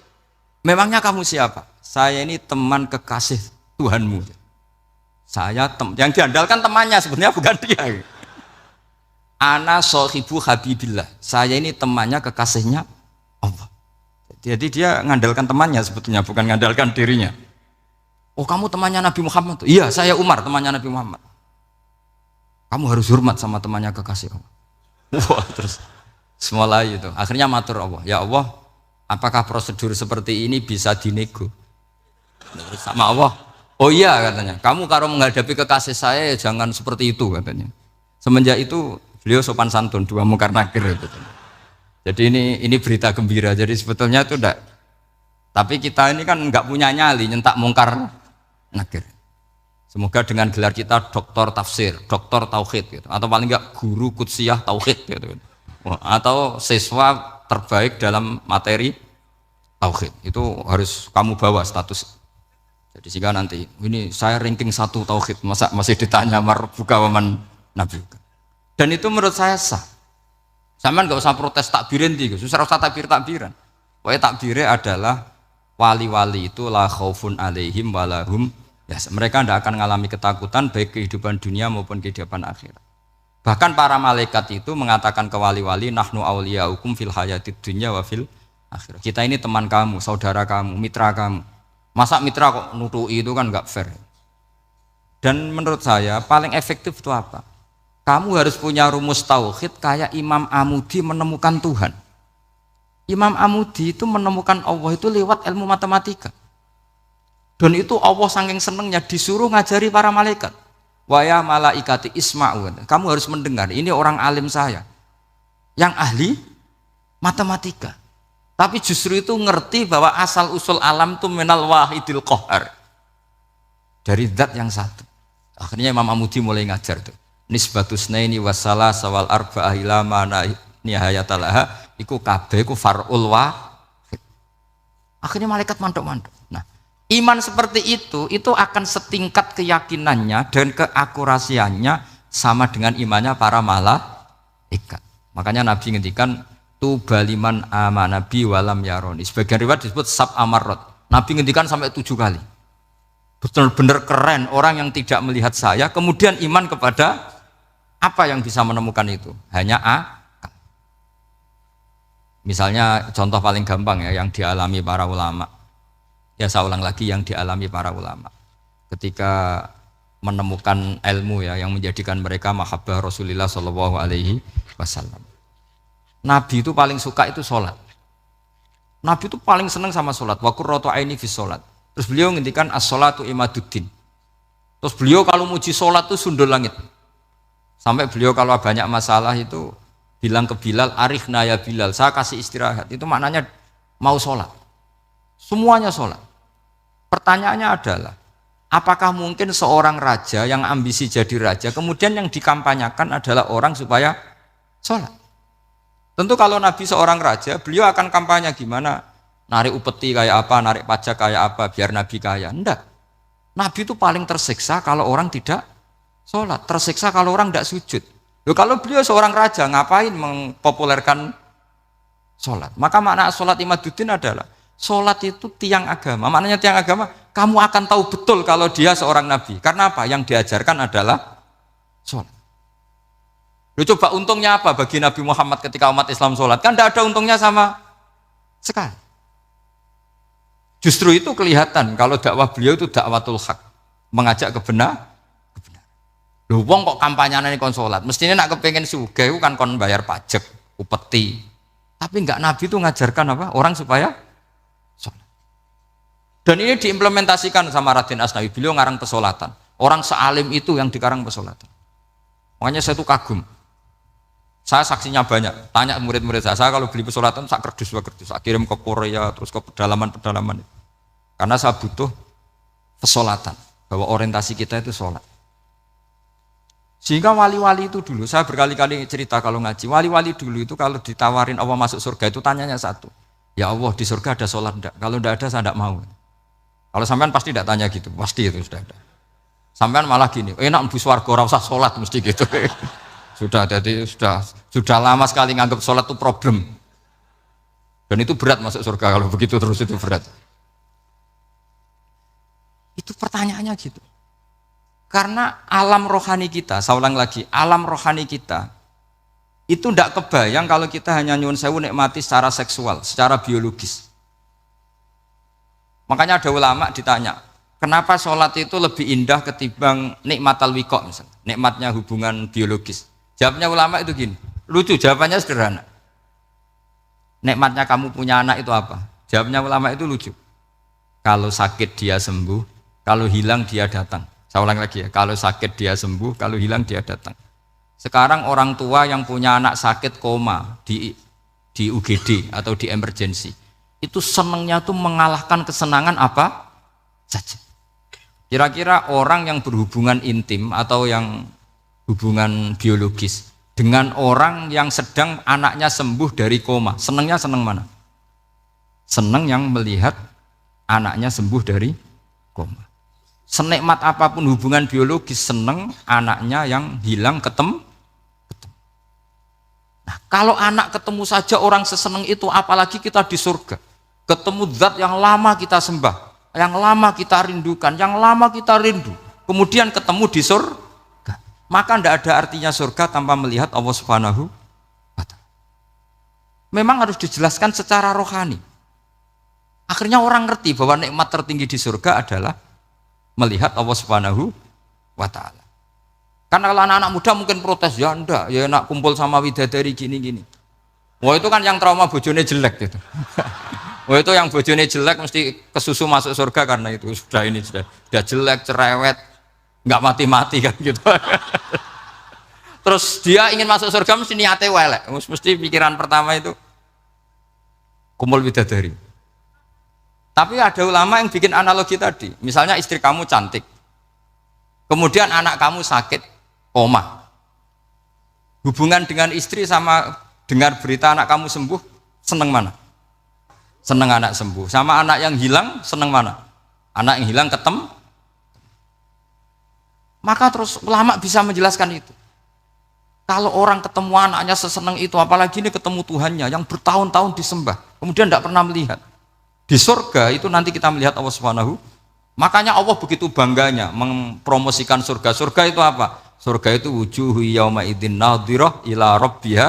Memangnya kamu siapa? Saya ini teman kekasih Tuhanmu. Yang diandalkan temannya sebenarnya bukan dia. Ana sohibu habibillah. Saya ini temannya kekasihnya Allah. Jadi dia ngandalkan temannya sebetulnya bukan ngandalkan dirinya. Oh, kamu temannya Nabi Muhammad? Iya, saya Umar, temannya Nabi Muhammad. Kamu harus hormat sama temannya kekasih Allah. Wah, terus semulai itu. Akhirnya matur Allah. Ya Allah, apakah prosedur seperti ini bisa dinego? Terus sama Allah. Oh iya katanya. Kamu kalau menghadapi kekasih saya jangan seperti itu katanya. Semenjak itu beliau sopan santun, dua Mungkar Nakir itu. Jadi ini berita gembira. Jadi sebetulnya itu enggak. Tapi kita ini kan enggak punya nyali nyentak Mungkar Nakir. Semoga dengan gelar kita doktor tafsir, doktor tauhid gitu. Atau paling enggak guru kutsiyah tauhid gitu. Atau siswa terbaik dalam materi tauhid. Itu harus kamu bawa status. Jadi sehingga nanti ini saya ranking 1 tauhid, masa masih ditanya marbuka waman nabi. Dan itu menurut saya sah. Sama enggak usah protes takbirin gitu. Susah usah takbiran. Pokoknya takbirnya adalah wali-wali itu la khaufun alaihim walahum. Ya, mereka tidak akan mengalami ketakutan baik kehidupan dunia maupun kehidupan akhirat. Bahkan para malaikat itu mengatakan ke wali-wali nahnu auliyaukum fil hayatid dunya wa fil akhirat. Kita ini teman kamu, saudara kamu, mitra kamu. Masa mitra kok nutui itu kan enggak fair. Dan menurut saya paling efektif itu apa? Kamu harus punya rumus tauhid kayak Imam Amudi menemukan Tuhan. Imam Amudi itu menemukan Allah itu lewat ilmu matematika. Dan itu Allah saking senengnya disuruh ngajari para malaikat. Wa ya malaikati isma'u. Kamu harus mendengar, ini orang alim saya. Yang ahli matematika. Tapi justru itu ngerti bahwa asal usul alam itu minal wahidil qahar. Dari zat yang satu. Akhirnya Imam Amudi mulai ngajar tuh. Nisbatus naini wassalah sawal arba'ah ila mana nihayatalaha iku kabeh iku far'ul wahid. Akhirnya malaikat mantuk-mantuk. Nah, Iman seperti itu akan setingkat keyakinannya dan keakurasiannya sama dengan imannya para malaikat. Makanya Nabi ngendikan tubaliman amanabi walam yaroni. Sebagian riwayat disebut sab amarot. Nabi ngendikan sampai 7 kali. Benar-benar keren orang yang tidak melihat saya kemudian iman kepada apa yang bisa menemukan itu? Hanya akal. Misalnya contoh paling gampang ya yang dialami para ulama. Ya saya ulang lagi yang dialami para ulama. Ketika menemukan ilmu ya yang menjadikan mereka mahabbah Rasulullah Shallallahu Alaihi Wasallam. Nabi itu paling suka itu sholat. Nabi itu paling senang sama sholat. Wa qurratu aini fi sholat. Terus beliau ngendikan as-sholatu imaduddin. Terus beliau kalau muji sholat itu sundul langit. Sampai beliau kalau banyak masalah itu bilang ke Bilal, arikhna ya Bilal, saya kasih istirahat. Itu maknanya mau sholat. Semuanya sholat. Pertanyaannya adalah, apakah mungkin seorang raja yang ambisi jadi raja, kemudian yang dikampanyakan adalah orang supaya sholat? Tentu kalau Nabi seorang raja, beliau akan kampanye gimana? Narik upeti kayak apa, narik pajak kayak apa, biar Nabi kaya. Enggak. Nabi itu paling tersiksa kalau orang tidak sholat, tersiksa kalau orang tidak sujud. Loh, kalau beliau seorang raja, ngapain mempopulerkan sholat? Maka makna sholat imaduddin adalah sholat itu tiang agama. Maknanya tiang agama, kamu akan tahu betul kalau dia seorang nabi. Karena apa? Yang diajarkan adalah sholat. Loh, coba untungnya apa bagi Nabi Muhammad ketika umat Islam sholat? Kan tidak ada untungnya sama sekali. Justru itu kelihatan kalau dakwah beliau itu dakwatul haq, mengajak kebenaran. Lho wong kok kampanyane kon salat, mestine nak kepengin sugih kan kon bayar pajak, upeti. Tapi enggak, Nabi itu ngajarkan apa? Orang supaya salat. Dan ini diimplementasikan sama Raden Asnawi, beliau ngarang pesolatan. Orang sealim itu yang dikarang pesolatan. Makanya saya itu kagum. Saya saksinya banyak, tanya murid-murid saya kalau beli pesolatan sak kerdus, saya kirim ke Korea, terus ke pedalaman-pedalaman itu. Karena saya butuh pesolatan, bahwa orientasi kita itu sholat. Sehingga wali-wali itu dulu, saya berkali-kali cerita kalau ngaji, wali-wali dulu itu kalau ditawarin Allah masuk surga itu tanyanya satu, ya Allah di surga ada sholat enggak? Kalau enggak ada saya enggak mau. Kalau sampean pasti enggak tanya gitu, pasti itu sudah ada. Sampean malah gini, enak mlebu swarga ora usah sholat mesti gitu. Sudah, jadi sudah lama sekali nganggap sholat itu problem. Dan itu berat masuk surga kalau begitu terus, itu berat. Itu pertanyaannya gitu. Karena alam rohani kita, saya ulang lagi, alam rohani kita itu tidak kebayang kalau kita hanya nyuwun sewu nikmati secara seksual, secara biologis. Makanya ada ulama ditanya, kenapa sholat itu lebih indah ketimbang nikmat al-wiqa misalnya, nikmatnya hubungan biologis. Jawabnya ulama itu gini, lucu, jawabannya sederhana. Nikmatnya kamu punya anak itu apa? Jawabnya ulama itu lucu. Kalau sakit dia sembuh, kalau hilang dia datang. Saya ulang lagi ya, kalau sakit dia sembuh, kalau hilang dia datang. Sekarang orang tua yang punya anak sakit koma di UGD atau di emergency, itu senangnya tuh mengalahkan kesenangan apa saja. Kira-kira orang yang berhubungan intim atau yang hubungan biologis dengan orang yang sedang anaknya sembuh dari koma, senangnya senang mana? Senang yang melihat anaknya sembuh dari koma. Senikmat apapun hubungan biologis, senang anaknya yang hilang ketemu. Nah, kalau anak ketemu saja orang seseneng itu, apalagi kita di surga, ketemu zat yang lama kita sembah, yang lama kita rindukan, yang lama kita rindu, kemudian ketemu di surga, maka tidak ada artinya surga tanpa melihat Allah Subhanahu wa Ta'ala. Memang harus dijelaskan secara rohani. Akhirnya orang ngerti bahwa nikmat tertinggi di surga adalah melihat Allah Subhanahu wa Ta'ala. Karena kalau anak-anak muda mungkin protes, ya enggak, ya enak kumpul sama widadari gini-gini. Wah itu kan yang trauma bojone jelek gitu. Wah itu yang bojone jelek mesti kesusu masuk surga karena itu sudah jelek, cerewet, nggak mati-mati kan gitu. Terus dia ingin masuk surga mesti niate welek, mesti pikiran pertama itu kumpul widadari. Tapi ada ulama yang bikin analogi tadi, misalnya istri kamu cantik, kemudian anak kamu sakit, koma. Hubungan dengan istri sama dengar berita anak kamu sembuh, seneng mana? Seneng anak sembuh. Sama anak yang hilang, seneng mana? Anak yang hilang maka terus ulama bisa menjelaskan itu. Kalau orang ketemu anaknya seseneng itu, apalagi ini ketemu Tuhannya yang bertahun-tahun disembah, kemudian tidak pernah melihat. Di surga itu nanti kita melihat Allah Subhanahu. Makanya Allah begitu bangganya mempromosikan surga. Surga itu apa? Surga itu wujuhu yauma idzin nadhirah ila rabbiha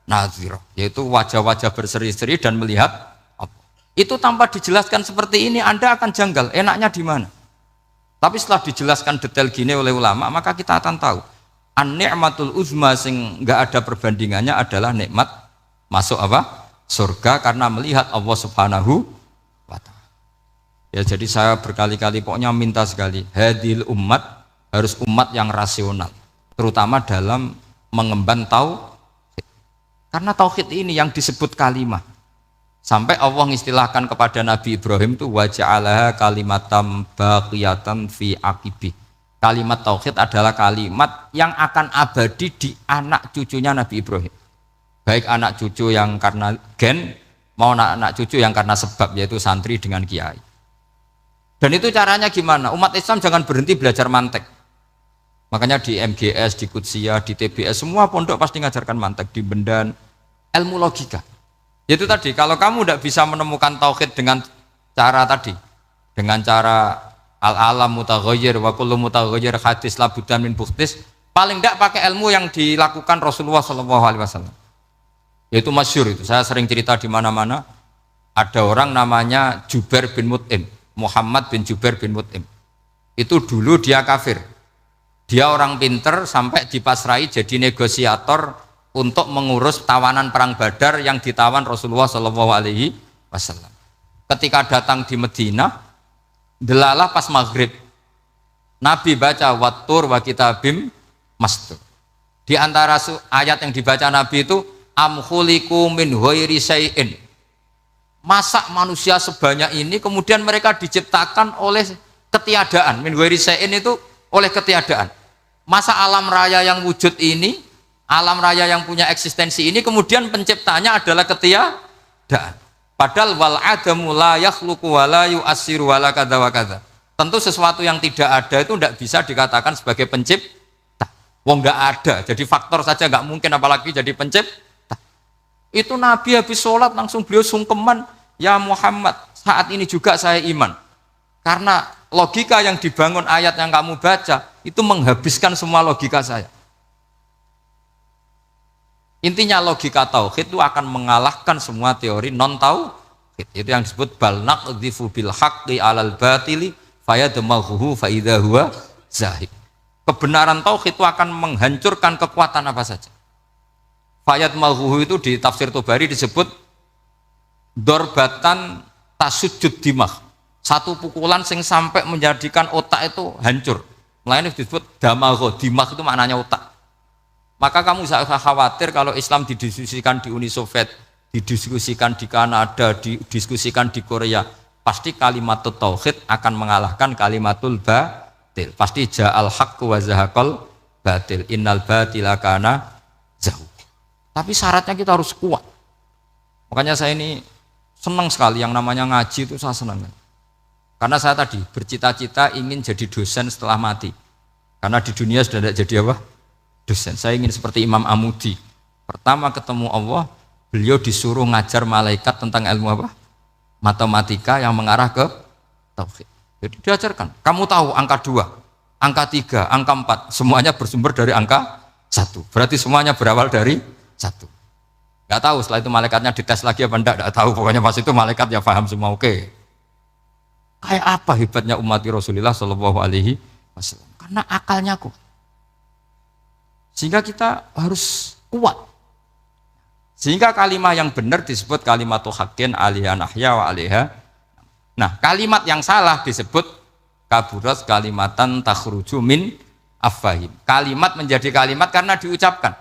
nadhirah, yaitu wajah-wajah berseri-seri dan melihat apa. Itu tanpa dijelaskan seperti ini Anda akan janggal, enaknya di mana? Tapi setelah dijelaskan detail gini oleh ulama, maka kita akan tahu an-ni'matul uzma sing enggak ada perbandingannya adalah nikmat masuk apa? Surga karena melihat Allah Subhanahu wa ta'ala. Ya, jadi saya berkali-kali pokoknya minta sekali, hadil umat harus umat yang rasional, terutama dalam mengemban tauhid. Karena tauhid ini yang disebut kalimah. Sampai Allah mengistilahkan kepada Nabi Ibrahim itu waja'alaha kalimatam baqiyatan fi aqibi. Kalimat tauhid adalah kalimat yang akan abadi di anak cucunya Nabi Ibrahim. Baik anak cucu yang karena gen, mau anak cucu yang karena sebab, yaitu santri dengan kiai. Dan itu caranya gimana? Umat Islam jangan berhenti belajar mantek. Makanya di MGS, di Qudsiyah, di TBS, semua pondok pasti ngajarkan mantek, di Bendan, ilmu logika. Itu tadi, kalau kamu tidak bisa menemukan tauhid dengan cara tadi, dengan cara al-alam mutaghayyir wa kullu mutaghayyir hadis la buddan min bukhtis, paling tidak pakai ilmu yang dilakukan Rasulullah SAW. Yaitu masyhur itu, saya sering cerita di mana-mana. Ada orang namanya Jubair bin Mut'im, Muhammad bin Jubair bin Mut'im. Itu dulu dia kafir. Dia orang pinter sampai dipasrai jadi negosiator untuk mengurus tawanan perang Badar yang ditawan Rasulullah SAW. Ketika datang di Medina, delalah pas maghrib, Nabi baca wattur wa kitabim mastur. Di antara ayat yang dibaca Nabi itu am khuliqu min ghairi syai'in. Masa manusia sebanyak ini kemudian mereka diciptakan oleh ketiadaan. Min ghairi syai'in itu oleh ketiadaan. Masa alam raya yang wujud ini, alam raya yang punya eksistensi ini kemudian penciptanya adalah ketiadaan. Padahal wal adamu la yakhluqu wa la yu'assiru wa la kadza wa kadza. Tentu sesuatu yang tidak ada itu tidak bisa dikatakan sebagai pencipta. Wong enggak ada, jadi faktor saja enggak mungkin apalagi jadi pencipta. Itu Nabi habis sholat langsung beliau sungkeman, ya Muhammad, saat ini juga saya iman. Karena logika yang dibangun ayat yang kamu baca itu menghabiskan semua logika saya. Intinya logika tauhid itu akan mengalahkan semua teori non tauhid. Itu yang disebut bal naqdhifu bil haqqi 'alal batili fayadmaghuhu fa idza huwa zahid. Kebenaran tauhid itu akan menghancurkan kekuatan apa saja. Fayadmaghuhu itu di tafsir Tobari disebut dorbatan tasujud dimah. Satu pukulan sing sampai menjadikan otak itu hancur. Lainnya disebut damagho, dimah itu maknanya otak. Maka kamu usah khawatir kalau Islam didiskusikan di Uni Soviet, didiskusikan di Kanada, didiskusikan di Korea, pasti kalimatul tauhid akan mengalahkan kalimatul batil. Pasti ja'al haqqu wa zahaqal batil, innal batila kana zahuq. Tapi syaratnya kita harus kuat. Makanya saya ini senang sekali yang namanya ngaji itu, saya senang. Karena saya tadi bercita-cita ingin jadi dosen setelah mati. Karena di dunia sudah tidak jadi apa? Dosen. Saya ingin seperti Imam Amudi. Pertama ketemu Allah, beliau disuruh ngajar malaikat tentang ilmu apa? Matematika yang mengarah ke tauhid. Jadi diajarkan. Kamu tahu angka 2, angka 3, angka 4, semuanya bersumber dari angka 1. Berarti semuanya berawal dari 1. Enggak tahu setelah itu malaikatnya dites lagi apa enggak tahu. Pokoknya pas itu malaikat ya paham semua, oke. Kayak apa hebatnya umat Rasulullah Shallallahu Alaihi Wasallam? Karena akalnya kuat. Sehingga kita harus kuat. Sehingga kalimat yang benar disebut kalimatul haqqin alaiha nahya wa alaiha. Nah, kalimat yang salah disebut kaburat kalimatan takhruju min afwahim. Kalimat menjadi kalimat karena diucapkan.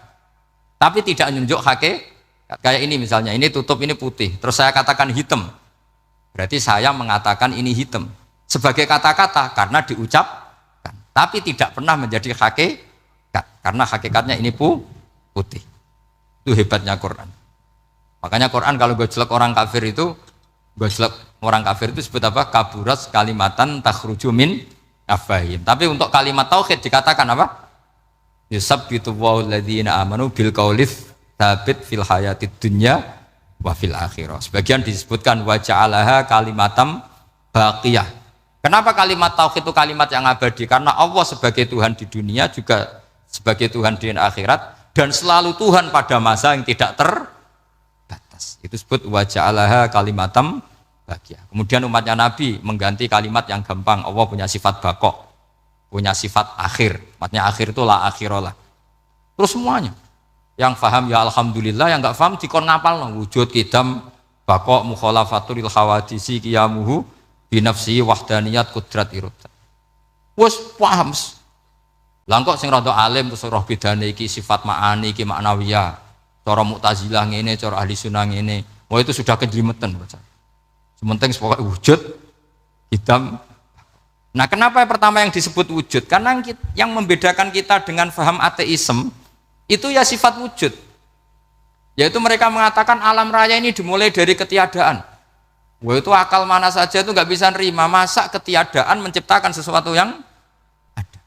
Tapi tidak menunjuk hakikat. Kayak ini misalnya, ini tutup, ini putih. Terus saya katakan hitam. Berarti saya mengatakan ini hitam sebagai kata-kata karena diucapkan, tapi tidak pernah menjadi hakikat karena hakikatnya ini putih. Itu hebatnya Quran. Makanya Quran kalau gue jelek orang kafir itu Gosok orang kafir itu disebut apa? Kaburas kalimatan takhruju min afwahihim. Tapi untuk kalimat tauhid dikatakan apa? Yusabbitu Allahu alladziina amanu bil qaulits tsabit fil hayatid dunya wa fil akhirah. Sebagian disebutkan wa ja'alaha kalimatam baqiyah. Kenapa kalimat tauhid itu kalimat yang abadi? Karena Allah sebagai Tuhan di dunia juga sebagai Tuhan di akhirat dan selalu Tuhan pada masa yang tidak terbatas. Itu disebut wa ja'alaha kalimatam baqiyah. Kemudian umatnya Nabi mengganti kalimat yang gampang. Allah punya sifat baqo, punya sifat akhir. Maksudnya akhir itu la akhirolah. Terus semuanya. Yang faham ya alhamdulillah, yang enggak faham dikon ngapal wujud kidam baqo mukhalafatul hawadisi qiyamuhu binafsi wahdaniyat kudrat irodat. Wes paham. Lah kok sing rada alim terus roh bedane iki sifat ma'ani iki maknawiyah. Cara Mu'tazilah ngene, cara ahli sunnah ngene. Wah itu sudah kejlimetan baca. Sementing pokoknya wujud hitam. Nah, kenapa pertama yang disebut wujud? Karena yang membedakan kita dengan faham ateisme itu ya sifat wujud. Yaitu mereka mengatakan alam raya ini dimulai dari ketiadaan. Wah itu akal mana saja itu nggak bisa nerima masa ketiadaan menciptakan sesuatu yang ada.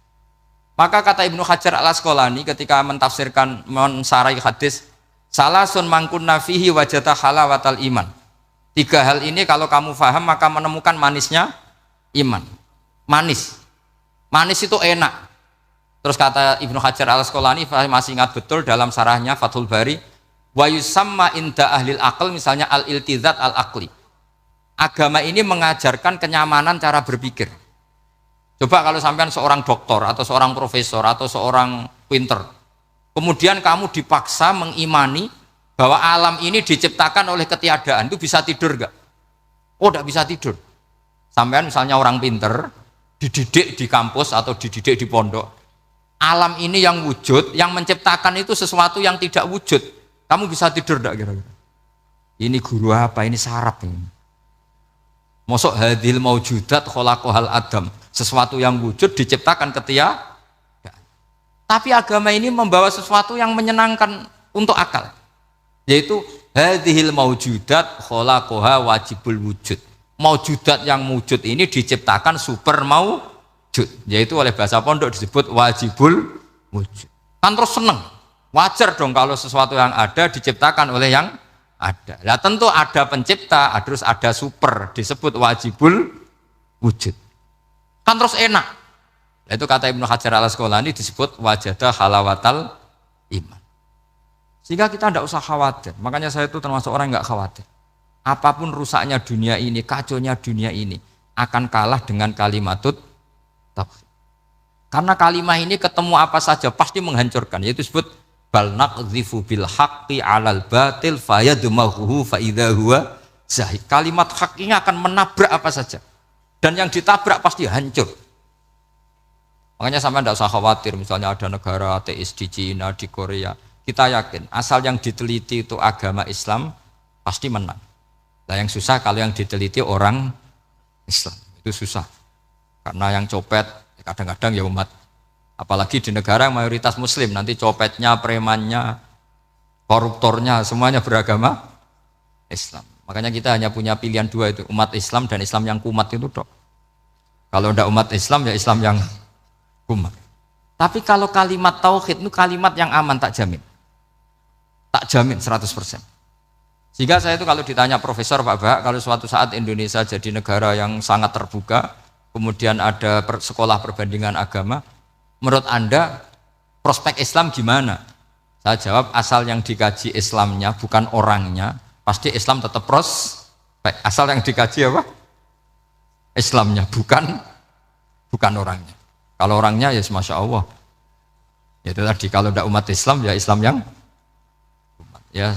Maka kata Ibnu Hajar al-Asqalani ketika mentafsirkan mensarai hadis salasun mangkunna fihi wajata halawatal iman. 3 hal ini kalau kamu faham maka menemukan manisnya iman. Manis itu enak. Terus kata Ibnu Hajar al-Asqalani masih ingat betul dalam sarahnya Fathul Bari wa yusamma inda ahlil aql misalnya al-iltizat al-aqli. Agama ini mengajarkan kenyamanan cara berpikir. Coba kalau sampean seorang doktor atau seorang profesor atau seorang pinter, kemudian kamu dipaksa mengimani bahwa alam ini diciptakan oleh ketiadaan, itu bisa tidur gak? Oh tidak bisa tidur. Sampean misalnya orang pinter, dididik di kampus atau dididik di pondok, alam ini yang wujud, yang menciptakan itu sesuatu yang tidak wujud. Kamu bisa tidur gak kira-kira? Ini guru apa? Ini sarap ini. Mosok hadil maujudat khalaqahal adam, sesuatu yang wujud diciptakan ketiadaan. Tapi agama ini membawa sesuatu yang menyenangkan untuk akal, yaitu hadhil maujudat khalaqaha wajibul wujud. Maujudat yang wujud ini diciptakan super maujud, yaitu oleh bahasa pondok disebut wajibul wujud. Kan terus seneng, wajar dong kalau sesuatu yang ada diciptakan oleh yang ada. Nah tentu ada pencipta, terus ada super, disebut wajibul wujud. Kan terus enak. Nah, itu kata Ibnu Hajar al-Asqalani disebut wajadah halawatal iman. Sehingga kita tidak usah khawatir. Makanya saya itu termasuk orang yang nggak khawatir. Apapun rusaknya dunia ini, kacaunya dunia ini akan kalah dengan kalimatut tauhid. Karena kalimat ini ketemu apa saja pasti menghancurkan. Yaitu disebut bal naqdhifu bil haqqi 'alal batil fayadmaghuhu fa idza huwa zahid. Kalimat hak ini akan menabrak apa saja. Dan yang ditabrak pasti hancur. Makanya sampai tidak usah khawatir misalnya ada negara ateis di Cina, di Korea. Kita yakin asal yang diteliti itu agama Islam pasti menang. Nah yang susah kalau yang diteliti orang Islam. Itu susah. Karena yang copet kadang-kadang ya umat. Apalagi di negara yang mayoritas muslim, nanti copetnya, premannya, koruptornya, semuanya beragama Islam. Makanya kita hanya punya pilihan 2 itu, umat Islam dan Islam yang kumat itu dok. Kalau tidak umat Islam, ya Islam yang kumat. Tapi kalau kalimat tauhid itu kalimat yang aman, tak jamin. Tak jamin 100%. Sehingga saya itu kalau ditanya profesor Pak Bah, kalau suatu saat Indonesia jadi negara yang sangat terbuka, kemudian ada sekolah perbandingan agama, menurut Anda prospek Islam gimana? Saya jawab asal yang dikaji Islamnya bukan orangnya, pasti Islam tetap prospek. Asal yang dikaji apa? Islamnya bukan orangnya. Kalau orangnya ya Masya Allah. Ya itu tadi kalau tidak umat Islam ya Islam yang umat. Ya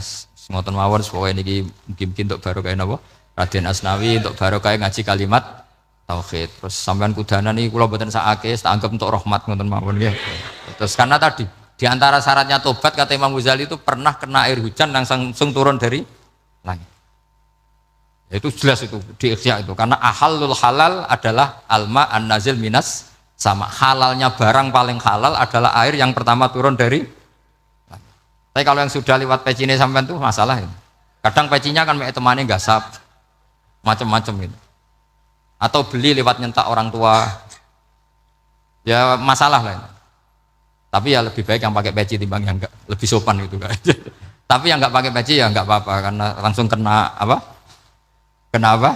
ngoten mawon supaya niki mungkin untuk baru kayak napa? Raden Asnawi untuk baru kayak ngaji kalimat tauhid. Terus sampean kudanan iki kula mboten sakake, tak anggap untuk rahmat ngoten mawon nggih. Terus karena tadi di antara syaratnya tobat kata Imam Ghazali itu pernah kena air hujan langsung turun dari langit. Ya, itu jelas itu di Ikhya itu karena ahalul halal adalah alma an-nazil minas sama. Halalnya barang paling halal adalah air yang pertama turun dari langit. Tapi kalau yang sudah lewat pecine sampean tuh masalah ini. Kadang pecinya kan mek temane gasap. macam-macam gitu. Atau beli lewat nyentak orang tua, ya masalah lah. Tapi ya lebih baik yang pakai peci timbang yang enggak, lebih sopan gitu kan. Tapi yang enggak pakai peci ya enggak apa-apa karena langsung kena apa? Kena apa?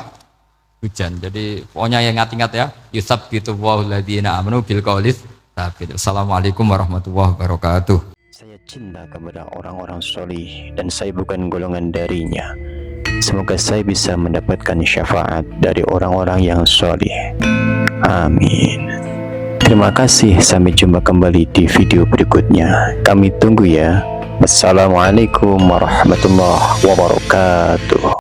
Hujan. Jadi pokoknya yang ingat-ingat ya, yusabbitu Allahu alladziina aamanu bil qaulis tsabit. Assalamualaikum warahmatullahi wabarakatuh. Saya cinta kepada orang-orang solih dan saya bukan golongan darinya. Semoga saya bisa mendapatkan syafaat dari orang-orang yang solih. Amin. Terima kasih, sampai jumpa kembali di video berikutnya. Kami tunggu ya. Wassalamualaikum warahmatullahi wabarakatuh.